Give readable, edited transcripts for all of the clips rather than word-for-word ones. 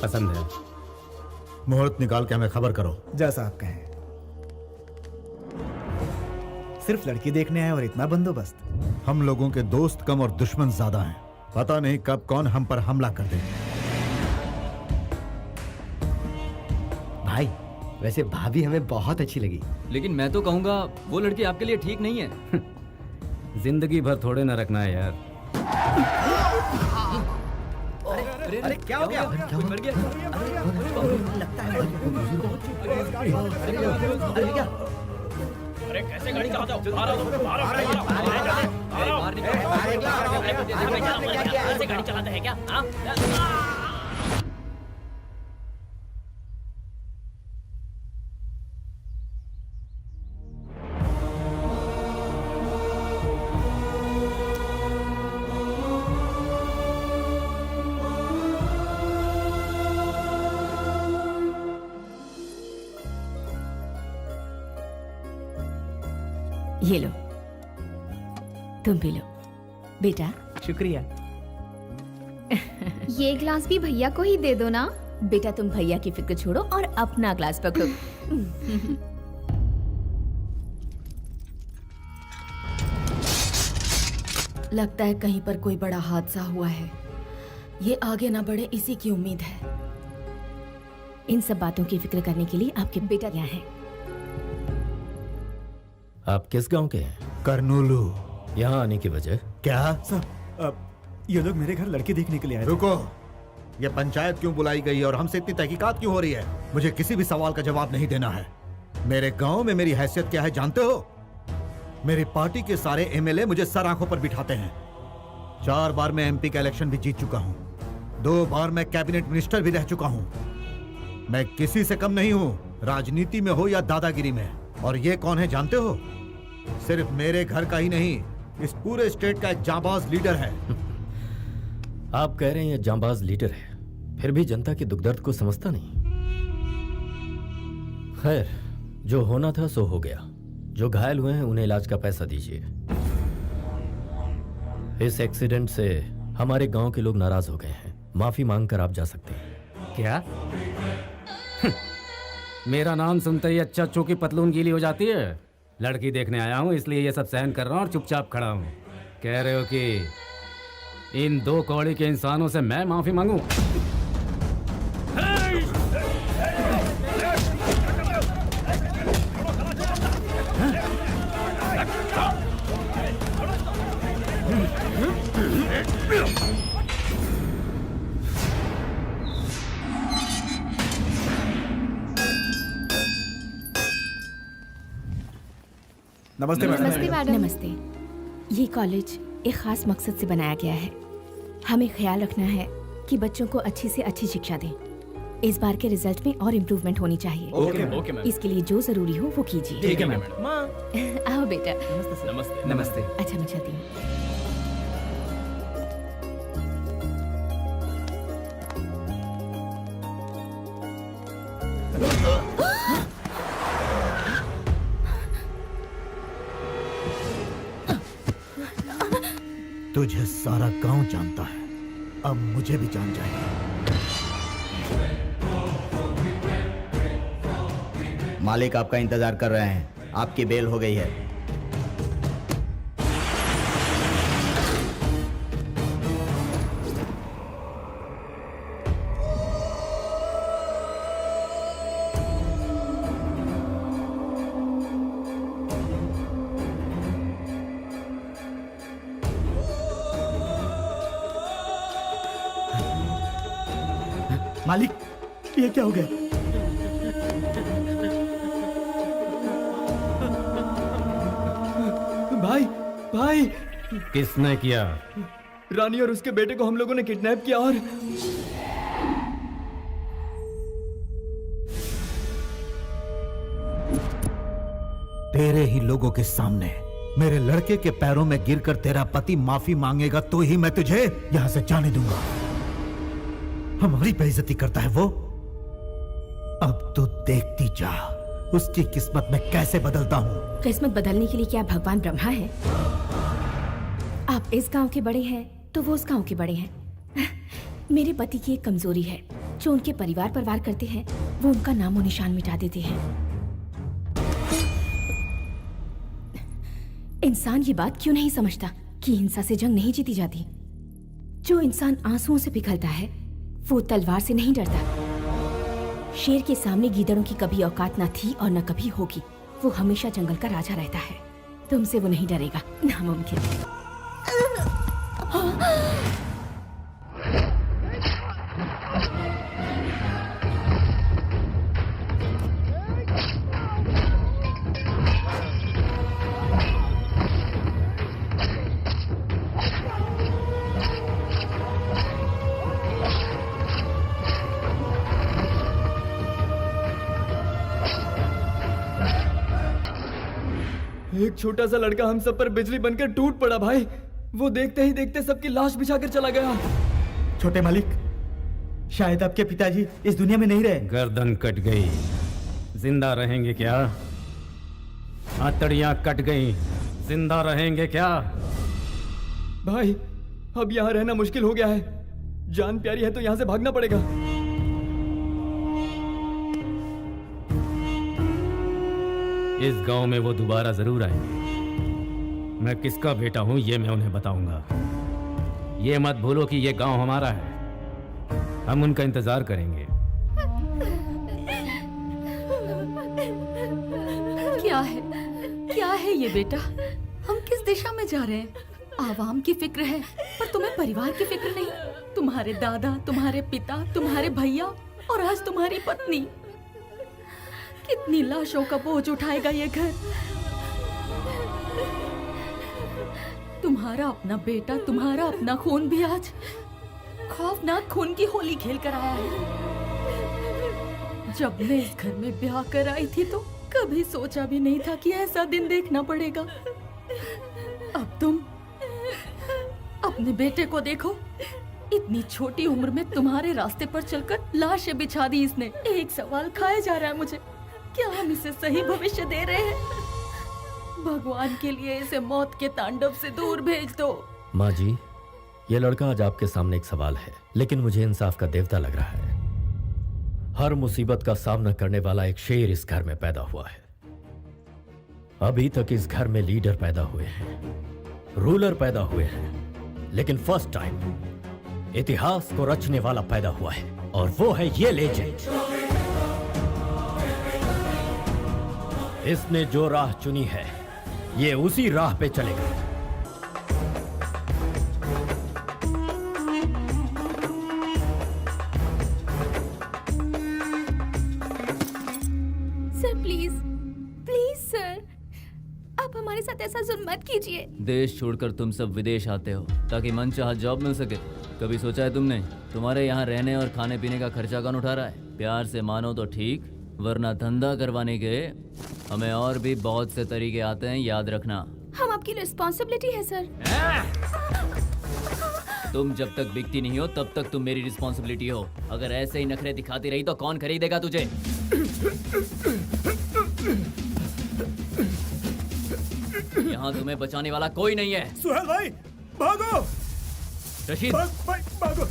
पसंद है। मुहूर्त निकाल के हमें खबर करो। जैसा आप कहें। सिर्फ लड़की देखने आए और इतना बंदोबस्त? हम लोगों के दोस्त कम और दुश्मन ज्यादा हैं। पता नहीं कब कौन हम पर हमला कर दे। भाई वैसे भाभी हमें बहुत अच्छी लगी, लेकिन मैं तो कहूंगा वो लड़की आपके लिए ठीक नहीं है। जिंदगी भर थोड़े ना रखना है यार। अरे क्या हो गया? कोई मर गया? लगता है अरे कैसे गाड़ी चलाते हो? आ रहा हूं, कैसे गाड़ी चलाते हैं क्या? ये लो, तुम पी लो बेटा। शुक्रिया। ये ग्लास भी भैया को ही दे दो ना। बेटा तुम भैया की फिक्र छोड़ो और अपना ग्लास पकड़ो। लगता है कहीं पर कोई बड़ा हादसा हुआ है। ये आगे ना बढ़े इसी की उम्मीद है। इन सब बातों की फिक्र करने के लिए आपके बेटा यहाँ है। आप किस गांव के हैं? करनूलू। यहाँ आने की वजह? क्या? ये लोग मेरे घर लड़की देखने के लिए आए थे। रुको, ये पंचायत क्यों बुलाई गई और हमसे इतनी तहकीकात क्यों हो रही है? मुझे किसी भी सवाल का जवाब नहीं देना है। मेरे गांव में मेरी हैसियत क्या है जानते हो? मेरी पार्टी के सारे एमएलए मुझे सर आंखों पर बिठाते हैं। 4 बार मैं एमपी का इलेक्शन भी जीत चुका हूँ। 2 बार मैं कैबिनेट मिनिस्टर भी रह चुका हूँ। मैं किसी से कम नहीं हूँ, राजनीति में हो या दादागिरी में। और ये कौन है जानते हो? सिर्फ मेरे घर का ही नहीं, इस पूरे स्टेट का एक जांबाज लीडर है। आप कह रहे हैं ये जांबाज लीडर है, फिर भी जनता के दुख दर्द को समझता नहीं। खैर, जो होना था सो हो गया। जो घायल हुए हैं उन्हें इलाज का पैसा दीजिए। इस एक्सीडेंट से हमारे गांव के लोग नाराज हो गए हैं। माफी मांगकर आप जा सकते हैं। क्या? मेरा नाम सुनते ही अच्छा चो की पतलून गीली हो जाती है। लड़की देखने आया हूँ इसलिए ये सब सहन कर रहा हूँ और चुपचाप खड़ा हूँ। कह रहे हो कि इन 2 कौड़ी के इंसानों से मैं माफी मांगू? नमस्ते मैडम। नमस्ते मैडम। नमस्ते। ये कॉलेज एक खास मकसद से बनाया गया है। हमें ख्याल रखना है कि बच्चों को अच्छी से अच्छी शिक्षा दें। इस बार के रिजल्ट में और इम्प्रूवमेंट होनी चाहिए। Okay ma'am. इसके लिए जो जरूरी हो वो कीजिए। ठीक है मैम। आओ बेटा। नमस्ते। नमस्ते। अच्छा मैं चलती हूँ। तुझे सारा गांव जानता है, अब मुझे भी जान जाएगा। मालिक आपका इंतजार कर रहे हैं, आपकी बेल हो गई है। मालिक, ये क्या हो गया? भाई, भाई, किसने किया? रानी और उसके बेटे को हम लोगों ने किडनैप किया और तेरे ही लोगों के सामने मेरे लड़के के पैरों में गिरकर तेरा पति माफी मांगेगा तो ही मैं तुझे यहां से जाने दूंगा। हमारी बेइज्जती करता है वो। अब तो देखती जा उसकी किस्मत में कैसे बदलता हूं। किस्मत बदलने के लिए क्या भगवान ब्रह्मा है? आप इस गांव के बड़े हैं तो वो उस गांव के बड़े हैं। मेरे पति की एक कमजोरी है, जो उनके परिवार पर वार करते हैं वो उनका नामो निशान मिटा देते हैं। इंसान ये बात क्यों नहीं समझता कि हिंसा से जंग नहीं जीती जाती। जो इंसान आंसुओं से पिघलता है वो तलवार से नहीं डरता। शेर के सामने गीदड़ों की कभी औकात न थी और न कभी होगी। वो हमेशा जंगल का राजा रहता है। तुमसे वो नहीं डरेगा, नामुमकिन। एक छोटा सा लड़का हम सब पर बिजली बनकर टूट पड़ा भाई। वो देखते ही देखते सबकी लाश बिछाकर चला गया। छोटे मालिक, शायद आपके पिताजी इस दुनिया में नहीं रहे। गर्दन कट गई, जिंदा रहेंगे क्या? हथड़ियां कट गई, जिंदा रहेंगे क्या? भाई, अब यहाँ रहना मुश्किल हो गया है। जान प्यारी है तो यहाँ से भागना पड़ेगा। इस गांव में वो दोबारा जरूर आएंगे। मैं किसका बेटा हूं ये मैं उन्हें बताऊंगा। ये मत भूलो कि ये गांव हमारा है। हम उनका इंतजार करेंगे। क्या है ये बेटा? हम किस दिशा में जा रहे हैं? आवाम की फिक्र है पर तुम्हें परिवार की फिक्र नहीं। तुम्हारे दादा, तुम्हारे पिता, तुम्हारे भैया और आज तुम्हारी पत्नी। कितनी लाशों का बोझ उठाएगा ये घर? तुम्हारा अपना बेटा, तुम्हारा अपना खून भी आज खौफनाक खून की होली खेल कर आया है। जब मैं इस घर में ब्याह कर आई थी तो कभी सोचा भी नहीं था कि ऐसा दिन देखना पड़ेगा। अब तुम अपने बेटे को देखो, इतनी छोटी उम्र में तुम्हारे रास्ते पर चलकर लाशें बिछा दी इसने। एक सवाल खाया जा रहा है मुझे, क्या हम इसे सही भविष्य दे रहे हैं? भगवान के लिए इसे मौत के तांडव से दूर भेज दो। माँ जी, ये लड़का आज आपके सामने एक सवाल है, लेकिन मुझे इंसाफ का देवता लग रहा है। हर मुसीबत का सामना करने वाला एक शेर इस घर में पैदा हुआ है। अभी तक इस घर में लीडर पैदा हुए हैं, रूलर पैदा हुए हैं, लेकिन फर्स्ट टाइम इतिहास को रचने वाला पैदा हुआ है, और वो है ये लेजेंड। इसने जो राह चुनी है ये उसी राह पे चलेगा। सर प्लीज, प्लीज सर, आप हमारे साथ ऐसा जुल्म मत कीजिए। देश छोड़कर तुम सब विदेश आते हो ताकि मनचाहा जॉब मिल सके। कभी सोचा है तुमने तुम्हारे यहाँ रहने और खाने पीने का खर्चा कौन उठा रहा है? प्यार से मानो तो ठीक, वरना धंधा करवाने के हमें और भी बहुत से तरीके आते हैं, याद रखना। हम आपकी रिस्पॉन्सिबिलिटी है सर। तुम जब तक बिकती नहीं हो तब तक तुम मेरी रिस्पॉन्सिबिलिटी हो। अगर ऐसे ही नखरे दिखाती रही तो कौन खरीदेगा तुझे? यहाँ तुम्हें बचाने वाला कोई नहीं है। सुहेल भाई भागो! रशीद, भाई भागो!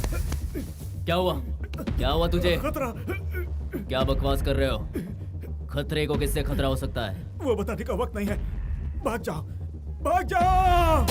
क्या हुआ? क्या हुआ तुझे? खतरा! क्या बकवास कर रहे हो? खतरे को किससे खतरा हो सकता है? वो बताने का वक्त नहीं है। भाग जाओ! भाग जाओ!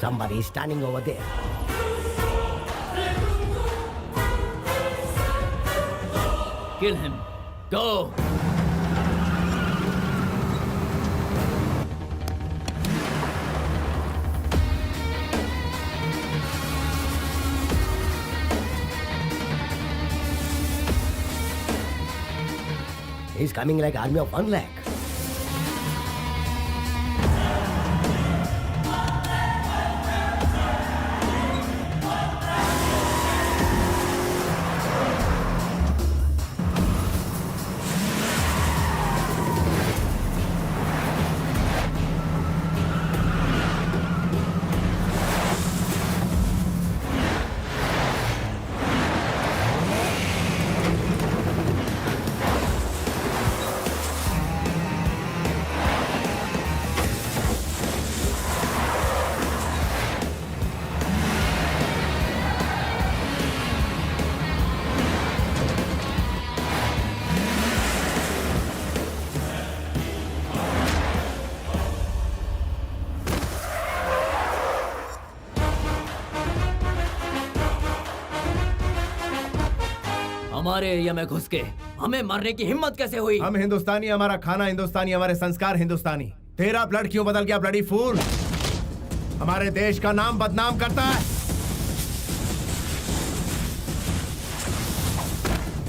Somebody is standing over there. Kill him. Go. He's coming like army of 1 lakh. हमारे एरिया में घुस के हमें मारने की हिम्मत कैसे हुई? हम हिंदुस्तानी, हमारा खाना हिंदुस्तानी, हमारे संस्कार हिंदुस्तानी। तेरा ब्लड क्यों बदल गया ब्लडी फूल? हमारे देश का नाम बदनाम करता है।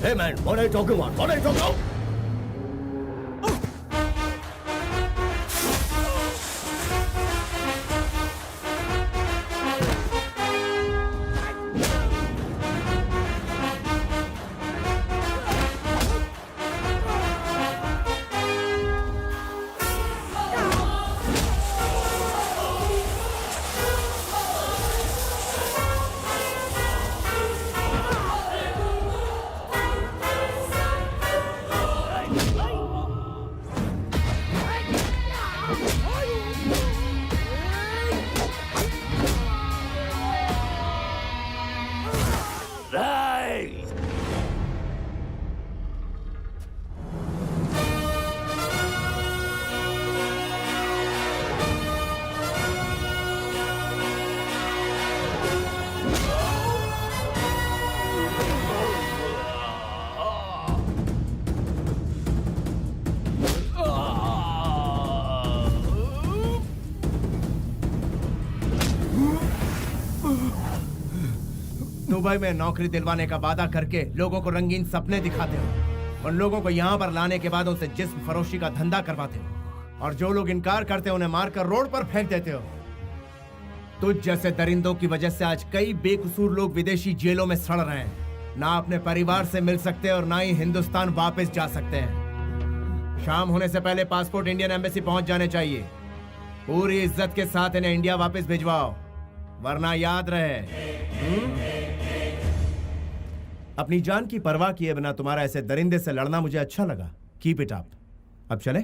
Hey man, what are you talking about? What are you talking about? Dubai में नौकरी दिलवाने का वादा करके लोगों को रंगीन सपने दिखाते हो। उन लोगों को यहाँ पर लाने के बाद उनसे जिस्म फरोशी का धंधा करवाते हो, और जो लोग इनकार करते हैं उन्हें मारकर रोड पर फेंक देते हो। तुझ जैसे दरिंदों की वजह से आज कई बेकसूर लोग विदेशी जेलों में सड़ रहे हैं। ना अपने परिवार से मिल सकते और ना ही हिंदुस्तान वापस जा सकते हैं। शाम होने से पहले पासपोर्ट इंडियन एम्बेसी पहुंच जाने चाहिए। पूरी इज्जत के साथ इन्हें इंडिया वापस भिजवाओ, वरना याद रहे अपनी जान की परवाह किए बिना तुम्हारा ऐसे दरिंदे से लड़ना मुझे अच्छा लगा। Keep it up. अब चले?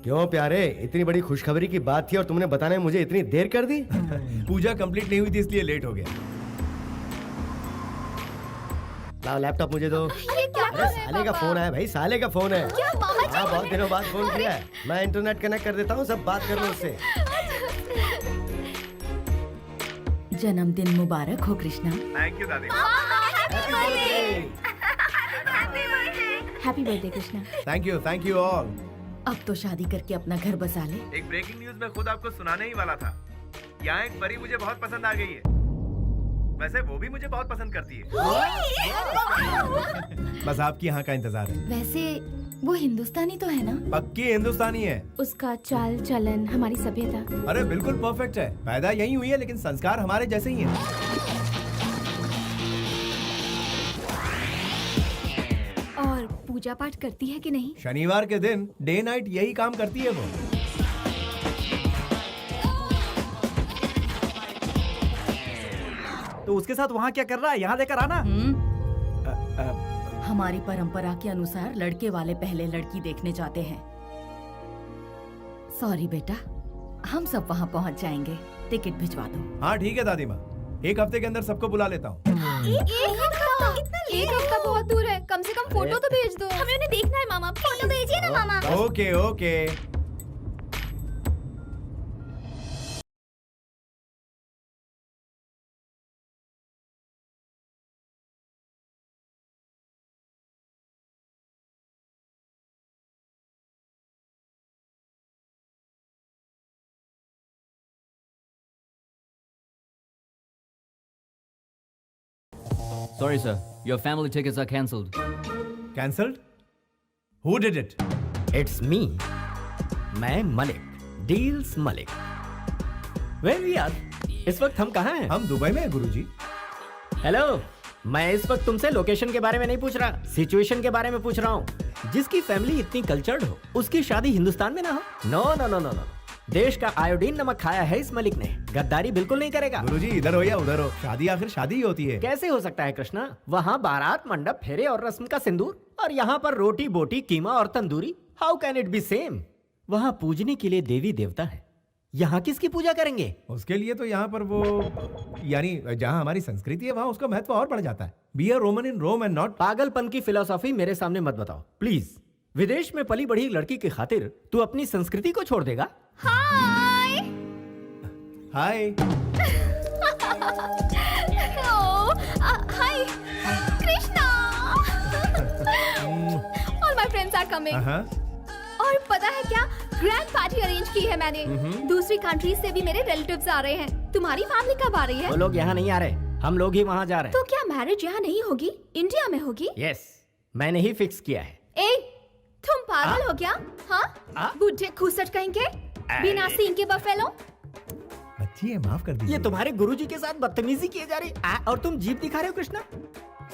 क्यों प्यारे, इतनी बड़ी खुशखबरी की बात थी और तुमने बताने में मुझे इतनी देर कर दी? पूजा कंप्लीट नहीं हुई थी इसलिए लेट हो गया। लाओ लैपटॉप मुझे दो। ये क्या अरे साले का फोन है भाई, साले का फोन है। क्या मामा जी? हाँ, बहुत दिनों बाद फोन किया है। मैं इंटरनेट कनेक्ट कर देता हूँ, सब बात कर लो उससे। जन्मदिन मुबारक हो कृष्णा। थैंक यू दादी। Happy birthday Krishna. Thank you all. अब तो शादी करके अपना घर बसा ले। एक ब्रेकिंग न्यूज मैं खुद आपको सुनाने ही वाला था। यहाँ एक परी मुझे बहुत पसंद आ गई है। वैसे वो भी मुझे बहुत पसंद करती है। बस आपकी यहाँ का इंतजार है। वैसे वो हिंदुस्तानी तो है ना? पक्की हिंदुस्तानी है। उसका चाल चलन, हमारी सभ्यता। अरे बिल्कुल परफेक्ट है। पैदा यहीं हुई है लेकिन संस्कार हमारे जैसे ही हैं। और पूजा पाठ करती है कि नहीं? शनिवार के दिन डे नाइट यही काम करती है वो। तो उसके साथ वहाँ क्या कर रहा है? यहाँ लेकर आना। हमारी परंपरा के अनुसार लड़के वाले पहले लड़की देखने जाते हैं। सॉरी बेटा, हम सब वहाँ पहुँच जाएंगे। टिकट भिजवा दो। हाँ ठीक है दादी माँ, एक हफ्ते के अंदर सबको बुला लेता हूँ। एक हफ्ता बहुत दूर है, कम से कम फोटो तो भेज दो। हमें उन्हें देखना है मामा, फोटो भेजिए ना मामा। Okay okay. Sorry, sir. Your family tickets are cancelled. Cancelled? Who did it? It's me, मैं मलिक, डील्स मलिक। Where we are? इस वक्त हम कहाँ हैं? हम दुबई में हैं गुरुजी। हेलो, मैं इस वक्त तुमसे लोकेशन के बारे में नहीं पूछ रहा, सिचुएशन के बारे में पूछ रहा हूँ। जिसकी फैमिली इतनी कल्चर्ड हो, उसकी शादी हिंदुस्तान में ना हो? No no no no no. देश का आयोडीन नमक खाया है इस मलिक ने, गद्दारी बिल्कुल नहीं करेगा। गुरुजी इधर हो या उधर हो, शादी आखिर शादी ही होती है। कैसे हो सकता है कृष्णा? वहाँ बारात, मंडप, फेरे और रस्म का सिंदूर, और यहाँ पर रोटी बोटी, कीमा और tandoori. How can it be same? वहाँ पूजने के लिए देवी देवता है, यहाँ किसकी पूजा करेंगे? उसके लिए तो यहाँ पर वो, यानी जहाँ हमारी संस्कृति है वहाँ उसका महत्व और बढ़ जाता है। Be a Roman in Rome and not. पागलपन की फिलॉसफी मेरे सामने मत बताओ प्लीज। विदेश में पली बढ़ी लड़की की खातिर तू अपनी संस्कृति को छोड़ देगा? हाय। हाय। हाय Krishna. All my friends are coming. और पता है क्या, ग्रैंड पार्टी अरेंज की है मैंने। दूसरी कंट्री से भी मेरे रिलेटिव्स आ रहे हैं। तुम्हारी फैमिली कब आ रही है? वो लोग यहाँ नहीं आ रहे, हम लोग ही वहाँ जा रहे हैं। तो क्या मैरिज यहाँ नहीं होगी, इंडिया में होगी? यस, मैंने ही फिक्स किया है। ए, तुम पागल हो क्या? हाँ, बुढ़े खूसट कहेंगे, बिना सींग के बफेलो। बच्ची है, माफ कर दीजिए। ये तुम्हारे गुरुजी के साथ बदतमीजी की जा रही और तुम जीप दिखा रहे हो कृष्णा।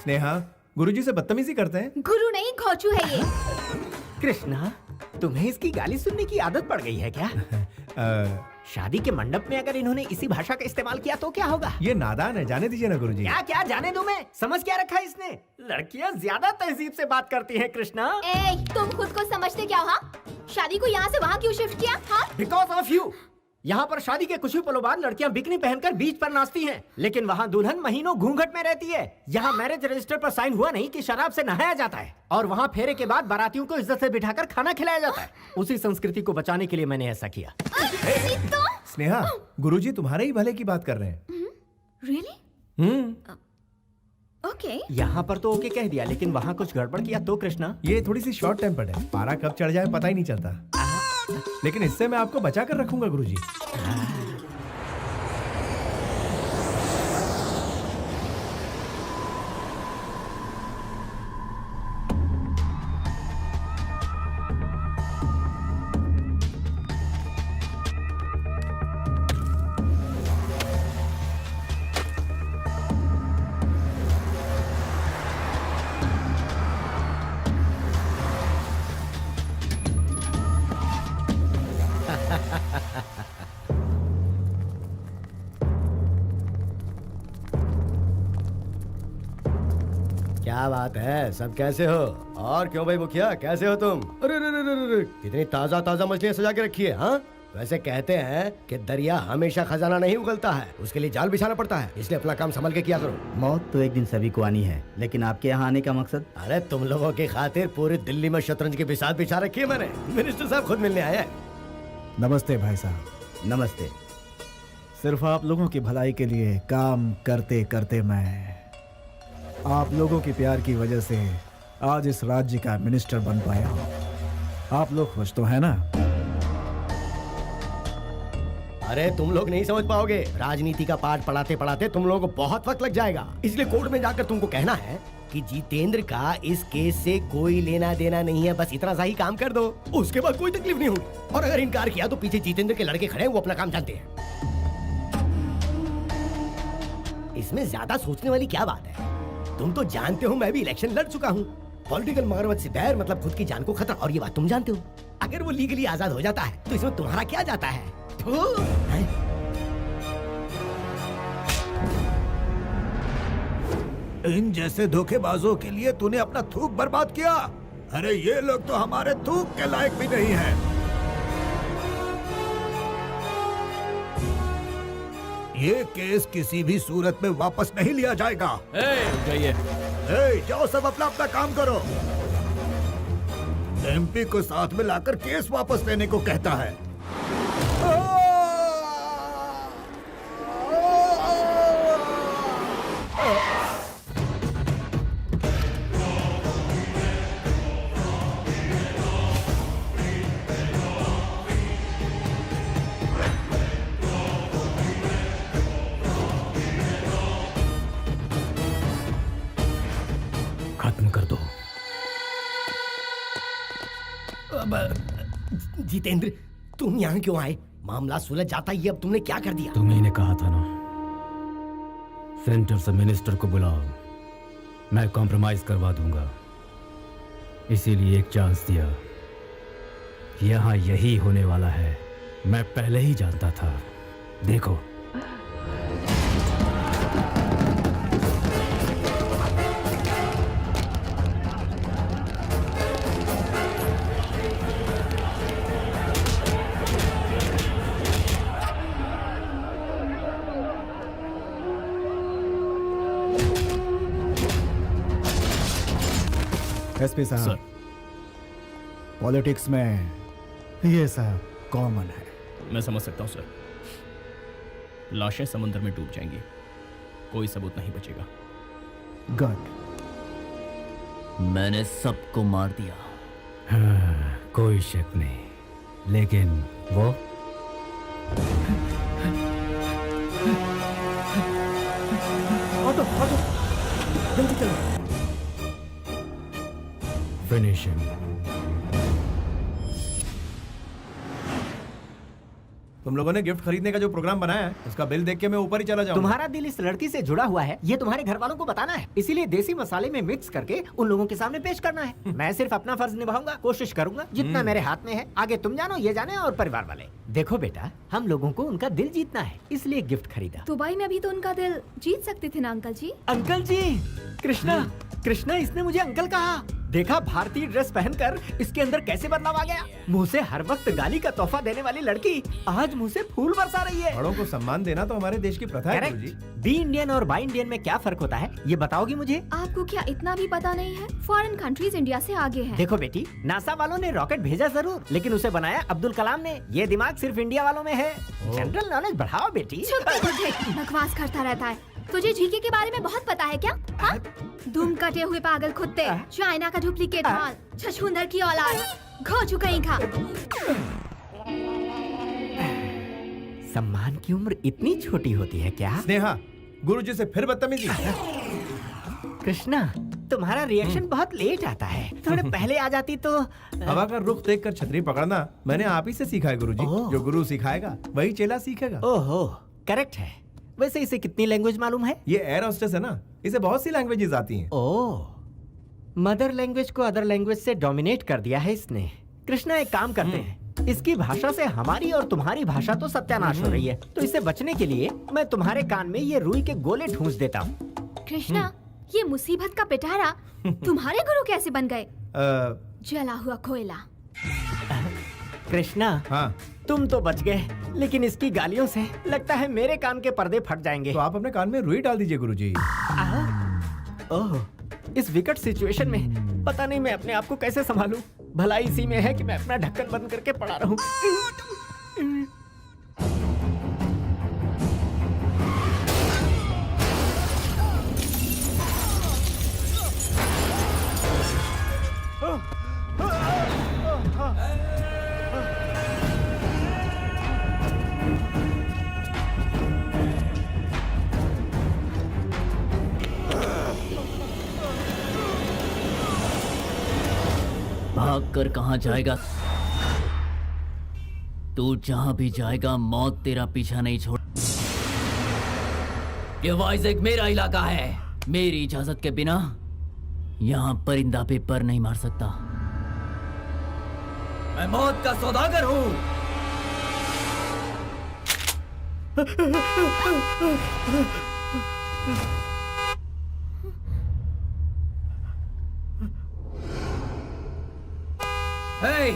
स्नेहा, गुरुजी से बदतमीजी करते हैं? गुरु नहीं, घोचू है ये। कृष्णा, तुम्हें इसकी गाली सुनने की आदत पड़ गई है क्या? शादी के मंडप में अगर इन्होंने इसी भाषा का इस्तेमाल किया तो क्या होगा? ये नादान है, जाने दीजिए ना गुरुजी। क्या क्या जाने दूं मैं? समझ क्या रखा है इसने? लड़कियां ज्यादा तहजीब से बात करती हैं कृष्णा। ए, तुम खुद को समझते क्या हो? हाँ, शादी को यहाँ से वहाँ क्यों शिफ्ट किया? हाँ, बिकॉज ऑफ यू। यहाँ पर शादी के कुछ ही पलों बाद लड़कियां बिकनी पहनकर बीच पर नाचती हैं, लेकिन वहाँ दुल्हन महीनों घूंघट में रहती है। यहाँ मैरिज रजिस्टर पर साइन हुआ नहीं कि शराब से नहाया जाता है, और वहाँ फेरे के बाद बारातियों को इज्जत से बिठाकर खाना खिलाया जाता है। उसी संस्कृति को बचाने के लिए मैंने ऐसा किया। स्नेहा, गुरुजी तुम्हारे ही भले की बात कर रहे हैं। रियली? ओके। यहाँ पर तो ओके कह दिया, लेकिन वहाँ कुछ गड़बड़ किया तो कृष्णा? ये थोड़ी सी शॉर्ट टेम्पर्ड है, पारा कब चढ़ जाए पता ही नहीं चलता। लेकिन इससे मैं आपको बचा कर रखूंगा गुरुजी। क्या बात है, सब कैसे हो? और क्यों भाई मुखिया, कैसे हो तुम? अरे अरे अरे अरे अरे, कितनी ताजा ताजा मछलियाँ सजा के रखी है। हाँ, वैसे कहते हैं कि दरिया हमेशा खजाना नहीं उगलता है, उसके लिए जाल बिछाना पड़ता है, इसलिए अपना काम संभल के किया करो। मौत तो एक दिन सभी को आनी है, लेकिन आपके यहाँ आने का मकसद? अरे तुम लोगों की खातिर पूरी दिल्ली में शतरंज की बिसात बिछा रखी है मैंने। मिनिस्टर साहब खुद मिलने आए हैं। नमस्ते भाई साहब। नमस्ते। सिर्फ आप लोगों की भलाई के लिए काम करते करते मैं आप लोगों के प्यार की वजह से आज इस राज्य का मिनिस्टर बन पाया हूँ। आप लोग खुश तो है ना? अरे तुम लोग नहीं समझ पाओगे, राजनीति का पाठ पढ़ाते पढ़ाते तुम लोगों को बहुत वक्त लग जाएगा, इसलिए कोर्ट में जाकर तुमको कहना है कि जितेंद्र का इस केस से कोई लेना देना नहीं है, बस इतना सा ही काम कर दो, उसके बाद कोई तकलीफ नहीं होगी। और अगर इनकार किया तो पीछे जितेंद्र के लड़के खड़े हैं, वो अपना काम जानते हैं। इसमें ज्यादा सोचने वाली क्या बात है? तुम तो जानते हो मैं भी इलेक्शन लड़ चुका हूँ। पॉलिटिकल मगरमच्छ से दैर मतलब खुद की जान को खतरा, और ये बात तुम जानते हो। अगर वो लीगली आजाद हो जाता है तो इसमें तुम्हारा क्या जाता है? इन जैसे धोखेबाजों के लिए तूने अपना थूक बर्बाद किया। अरे ये लोग तो हमारे थूक के लायक भी नहीं है। ये केस किसी भी सूरत में वापस नहीं लिया जाएगा। जाओ सब अपना अपना काम करो। एमपी को साथ में लाकर केस वापस लेने को कहता है। खत्म कर दो। जितेंद्र, तुम यहाँ क्यों आए? मामला सुलझ जाता, ये अब तुमने क्या कर दिया? तुम्ही ने कहा था ना, सेंटर से मिनिस्टर को बुलाओ, मैं कॉम्प्रोमाइज करवा दूंगा, इसीलिए एक चांस दिया। यहाँ यही होने वाला है, मैं पहले ही जानता था। देखो एसपी साहब, पॉलिटिक्स में ये सब कॉमन है। मैं समझ सकता हूँ सर, लाशें समुद्र में डूब जाएंगी, कोई सबूत नहीं बचेगा। गुड। मैंने सबको मार दिया। हाँ, कोई शक नहीं, लेकिन वो ऑटो जल्दी चलो। Finish him. तुम लोगों ने गिफ्ट खरीदने का जो प्रोग्राम बनाया है, उसका बिल देख के मैं ऊपर ही चला जाऊंगा। तुम्हारा दिल इस लड़की से जुड़ा हुआ है, ये तुम्हारे घर वालों को बताना है, इसीलिए देसी मसाले में मिक्स करके उन लोगों के सामने पेश करना है। मैं सिर्फ अपना फर्ज निभाऊंगा, कोशिश करूंगा जितना मेरे हाथ में है। आगे तुम जानो, ये जाने और परिवार वाले। देखो बेटा, हम लोगों को उनका दिल जीतना है, इसलिए गिफ्ट खरीदा। दुबई में भी तो उनका दिल जीत सकते थे ना अंकल जी। अंकल जी, कृष्णा, कृष्णा, इसने मुझे अंकल कहा। देखा भारतीय ड्रेस पहनकर इसके अंदर कैसे बदलाव आ गया। मुंह से हर वक्त गाली का तोहफा देने वाली लड़की आज मुंह से फूल बरसा रही है। बड़ों को सम्मान देना तो हमारे देश की प्रथा है गुरुजी। बी इंडियन और बाई इंडियन में क्या फर्क होता है, ये बताओगी मुझे? आपको क्या इतना भी पता नहीं है? फॉरेन कंट्रीज इंडिया से आगे हैं। देखो बेटी, नासा वालों ने रॉकेट भेजा जरूर, लेकिन उसे बनाया अब्दुल कलाम ने। ये दिमाग सिर्फ इंडिया वालों में है। जनरल नॉलेज बढ़ाओ बेटी। बकवास करता रहता है। तुझे जीके के बारे में बहुत पता है क्या? हाँ? दुम कटे हुए पागल कुत्ते, चाइना का डुप्लीकेट माल, छछूंदर की औलाद, खो चुका ही खा। सम्मान की उम्र इतनी छोटी होती है क्या? स्नेहा, गुरुजी से फिर बदतमीजी। कृष्णा, तुम्हारा रिएक्शन बहुत लेट आता है, थोड़े पहले आ जाती तो। हवा का रुख देखकर छतरी पकड़ना मैंने आप ही से सीखा है गुरुजी। जो गुरु सिखाएगा वही चेला सीखेगा। ओहो, करेक्ट है। वैसे इसे कितनी लैंग्वेज मालूम है? ये एयर होस्टेस है ना, इसे बहुत सी लैंग्वेजेस आती हैं। ओह, मदर लैंग्वेज को अदर लैंग्वेज से डोमिनेट कर दिया है इसने। कृष्णा, एक काम करते हैं, इसकी भाषा से हमारी और तुम्हारी भाषा तो सत्यानाश हो रही है, तो इससे बचने के लिए मैं तुम्हारे कान में ये रुई के गोले ठूंस देता हूँ। कृष्णा, ये मुसीबत का पिटारा तुम्हारे गुरु कैसे बन गए? जला हुआ कोयला। कृष्णा, हाँ तुम तो बच गए, लेकिन इसकी गालियों से लगता है मेरे कान के पर्दे फट जाएंगे। तो आप अपने कान में रुई डाल दीजिए गुरुजी। ओह, इस विकट सिचुएशन में पता नहीं मैं अपने आप को कैसे संभालूं। भलाई इसी में है कि मैं अपना ढक्कन बंद करके पड़ा रहूं। भाग कर कहाँ जाएगा? तू जहां भी जाएगा मौत तेरा पीछा नहीं छोड़। ये वाइज़ेक मेरा इलाका है। मेरी इजाजत के बिना यहाँ परिंदा भी पर नहीं मार सकता। मैं मौत का सौदागर हूँ। Hey!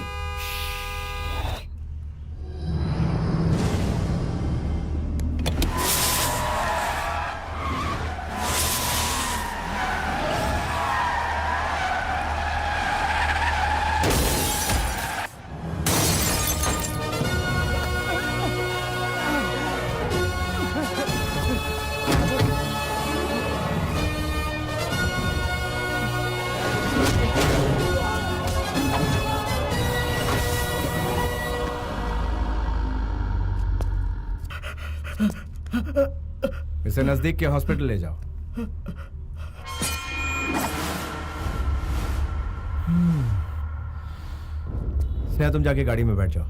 इसे नजदीक के हॉस्पिटल ले जाओ। स्नेहा, तुम जाके गाड़ी में बैठ जाओ।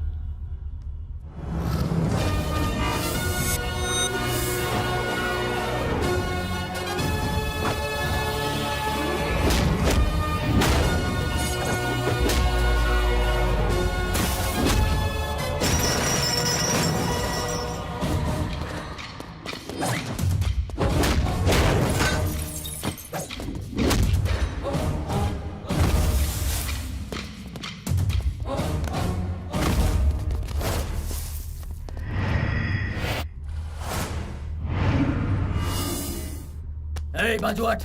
बाजू हट।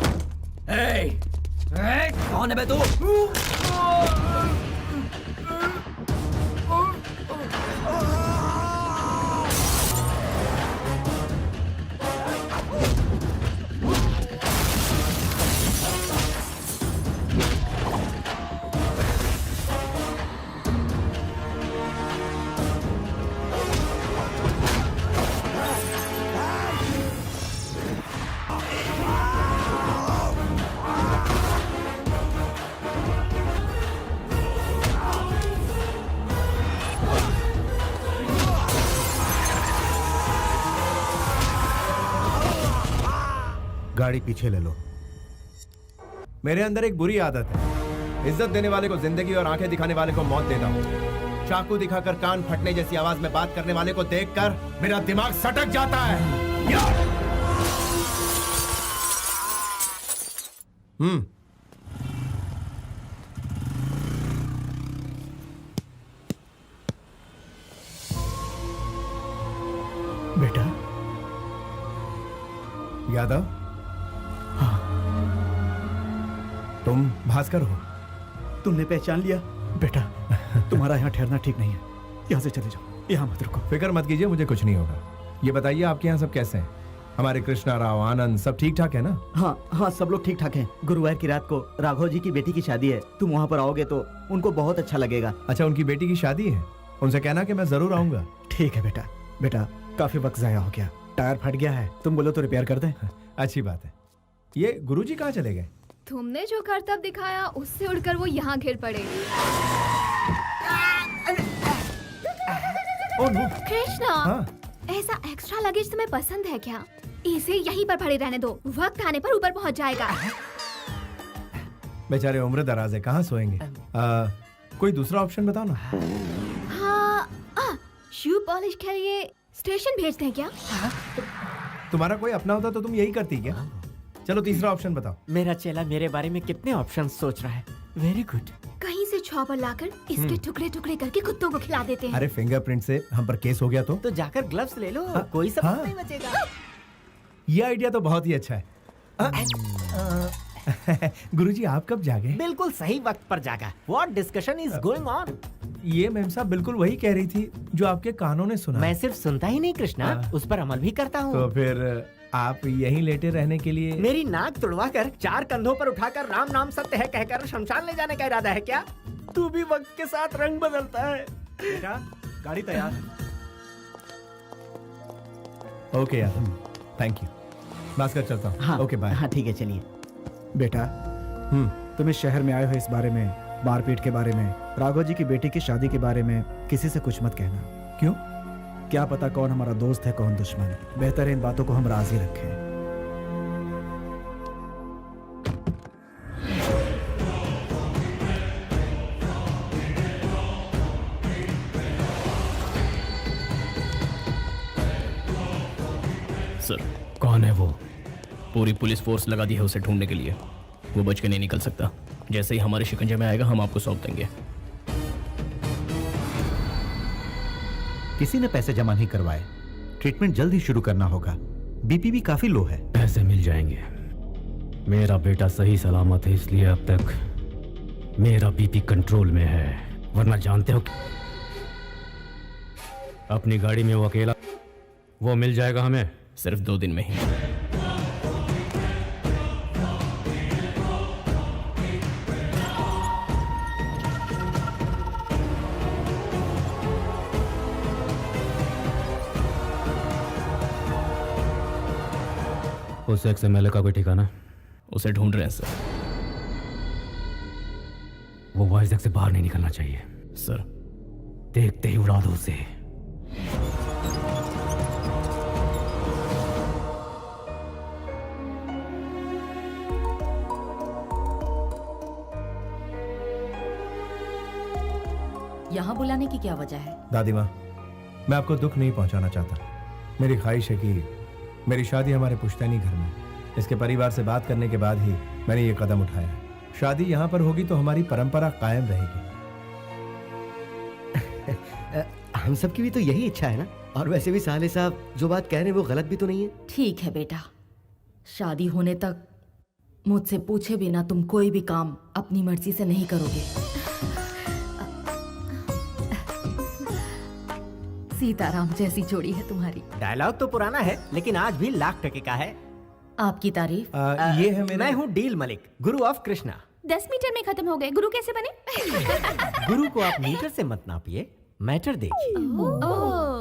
कौन है बे तू? गाड़ी पीछे ले लो। मेरे अंदर एक बुरी आदत है, इज्जत देने वाले को जिंदगी और आंखें दिखाने वाले को मौत देता हूँ। चाकू दिखाकर कान फटने जैसी आवाज में बात करने वाले को देखकर मेरा दिमाग सटक जाता है। बेटा यादव, तुम भास्कर हो? तुमने पहचान लिया? बेटा तुम्हारा यहाँ ठहरना ठीक नहीं है, यहाँ से चले जाओ, यहाँ मत रुको। फिक्र मत कीजिए, मुझे कुछ नहीं होगा। ये बताइए आपके यहाँ सब कैसे हैं? हमारे कृष्णा राव, आनंद सब ठीक ठाक है ना? हाँ हाँ, सब लोग ठीक ठाक हैं। गुरुवार की रात को राघव जी की बेटी की शादी है, तुम वहाँ पर आओगे तो उनको बहुत अच्छा लगेगा। अच्छा, उनकी बेटी की शादी है? उनसे कहना कि मैं जरूर आऊंगा। ठीक है बेटा। बेटा काफी वक्त जाया हो गया, टायर फट गया है, तुम बोलो तो रिपेयर कर दें। अच्छी बात है। ये गुरुजी कहाँ चले गए? तुमने जो करतब दिखाया उससे उड़कर वो यहाँ गिर पड़े। Oh no. कृष्णा, हाँ? ऐसा एक्स्ट्रा लगेज तुम्हें पसंद है क्या? इसे यहीं पर पड़े रहने दो, वक्त आने पर ऊपर पहुँच जाएगा। बेचारे उम्र दराज है, कहाँ सोएंगे? कोई दूसरा ऑप्शन बताओ ना। हाँ, शू पॉलिश के लिए स्टेशन भेजते हैं क्या? तुम्हारा कोई अपना होता तो तुम यही करती क्या? चलो तीसरा ऑप्शन बताओ। मेरा चेला मेरे बारे में कितने ऑप्शन सोच रहा है। Very good. कहीं से छॉपर लाकर इसके टुकड़े टुकड़े करके कुत्तों को खिला देते हैं। अरे फिंगरप्रिंट से हम पर केस हो गया तो जाकर ग्लव्स ले लो, कोई सबूत हाँ। नहीं बचेगा। ये आइडिया तो बहुत ही अच्छा है। गुरुजी आप कब जागे? बिल्कुल सही वक्त पर जागा। What discussion is going on? ये मैम साहब बिल्कुल वही कह रही थी जो आपके कानों ने सुना। मैं सिर्फ सुनता ही नहीं कृष्णा, उस पर अमल भी करता हूँ। तो फिर आप यहीं लेटे रहने के लिए मेरी नाक तुड़वा कर 4 कंधों पर उठाकर राम नाम सत्य है कहकर शमशान ले जाने का इरादा है क्या? तू भी वक्त के साथ रंग बदलता है। बेटा गाड़ी तैयार है। ओके यार, थैंक यू। भास्कर चलता हूँ। हाँ, ओके बाय। हाँ ठीक है, चलिए। बेटा तुम इस शहर में आए हो इस बारे में, मारपीट के बारे में, राघव जी की बेटी की शादी के बारे में किसी से कुछ मत कहना। क्यों? क्या पता कौन हमारा दोस्त है कौन दुश्मन। बेहतर है इन बातों को हम राजी रखें। सर कौन है वो? पूरी पुलिस फोर्स लगा दी है उसे ढूंढने के लिए। वो बच के नहीं निकल सकता। जैसे ही हमारे शिकंजे में आएगा हम आपको सौंप देंगे। किसी ने पैसे जमा नहीं करवाए। ट्रीटमेंट जल्द ही शुरू करना होगा। बीपी भी काफी लो है। पैसे मिल जाएंगे। मेरा बेटा सही सलामत है, इसलिए अब तक मेरा बीपी कंट्रोल में है। वरना जानते हो अपनी गाड़ी में वो अकेला, वो मिल जाएगा हमें सिर्फ 2 दिन में ही। उस XMLA का कोई ठिकाना? उसे ढूंढ रहे हैं सर। वो वाइजैक से बाहर नहीं निकलना चाहिए सर। देखते ही उड़ा दो उसे। यहाँ बुलाने की क्या वजह है? दादी माँ, मैं आपको दुख नहीं पहुंचाना चाहता। मेरी ख्वाहिश है कि मेरी शादी हमारे पुश्तैनी घर में। इसके परिवार से बात करने के बाद ही मैंने ये कदम उठाया। शादी यहाँ पर होगी तो हमारी परंपरा कायम रहेगी। हम सबकी भी तो यही इच्छा है ना। और वैसे भी साले साहब जो बात कह रहे हैं वो गलत भी तो नहीं है। ठीक है बेटा, शादी होने तक मुझसे पूछे बिना तुम कोई भी काम अपनी मर्जी से नहीं करोगे। सीताराम जैसी जोड़ी है तुम्हारी। डायलॉग तो पुराना है लेकिन आज भी लाख टके का है। आपकी तारीफ। ये है मेरा। मैं हूँ deal Malik, Guru of Krishna. 10 metre में खत्म हो गए। गुरु कैसे बने? गुरु को आप मीटर से मत नापिए, मैटर देखिए।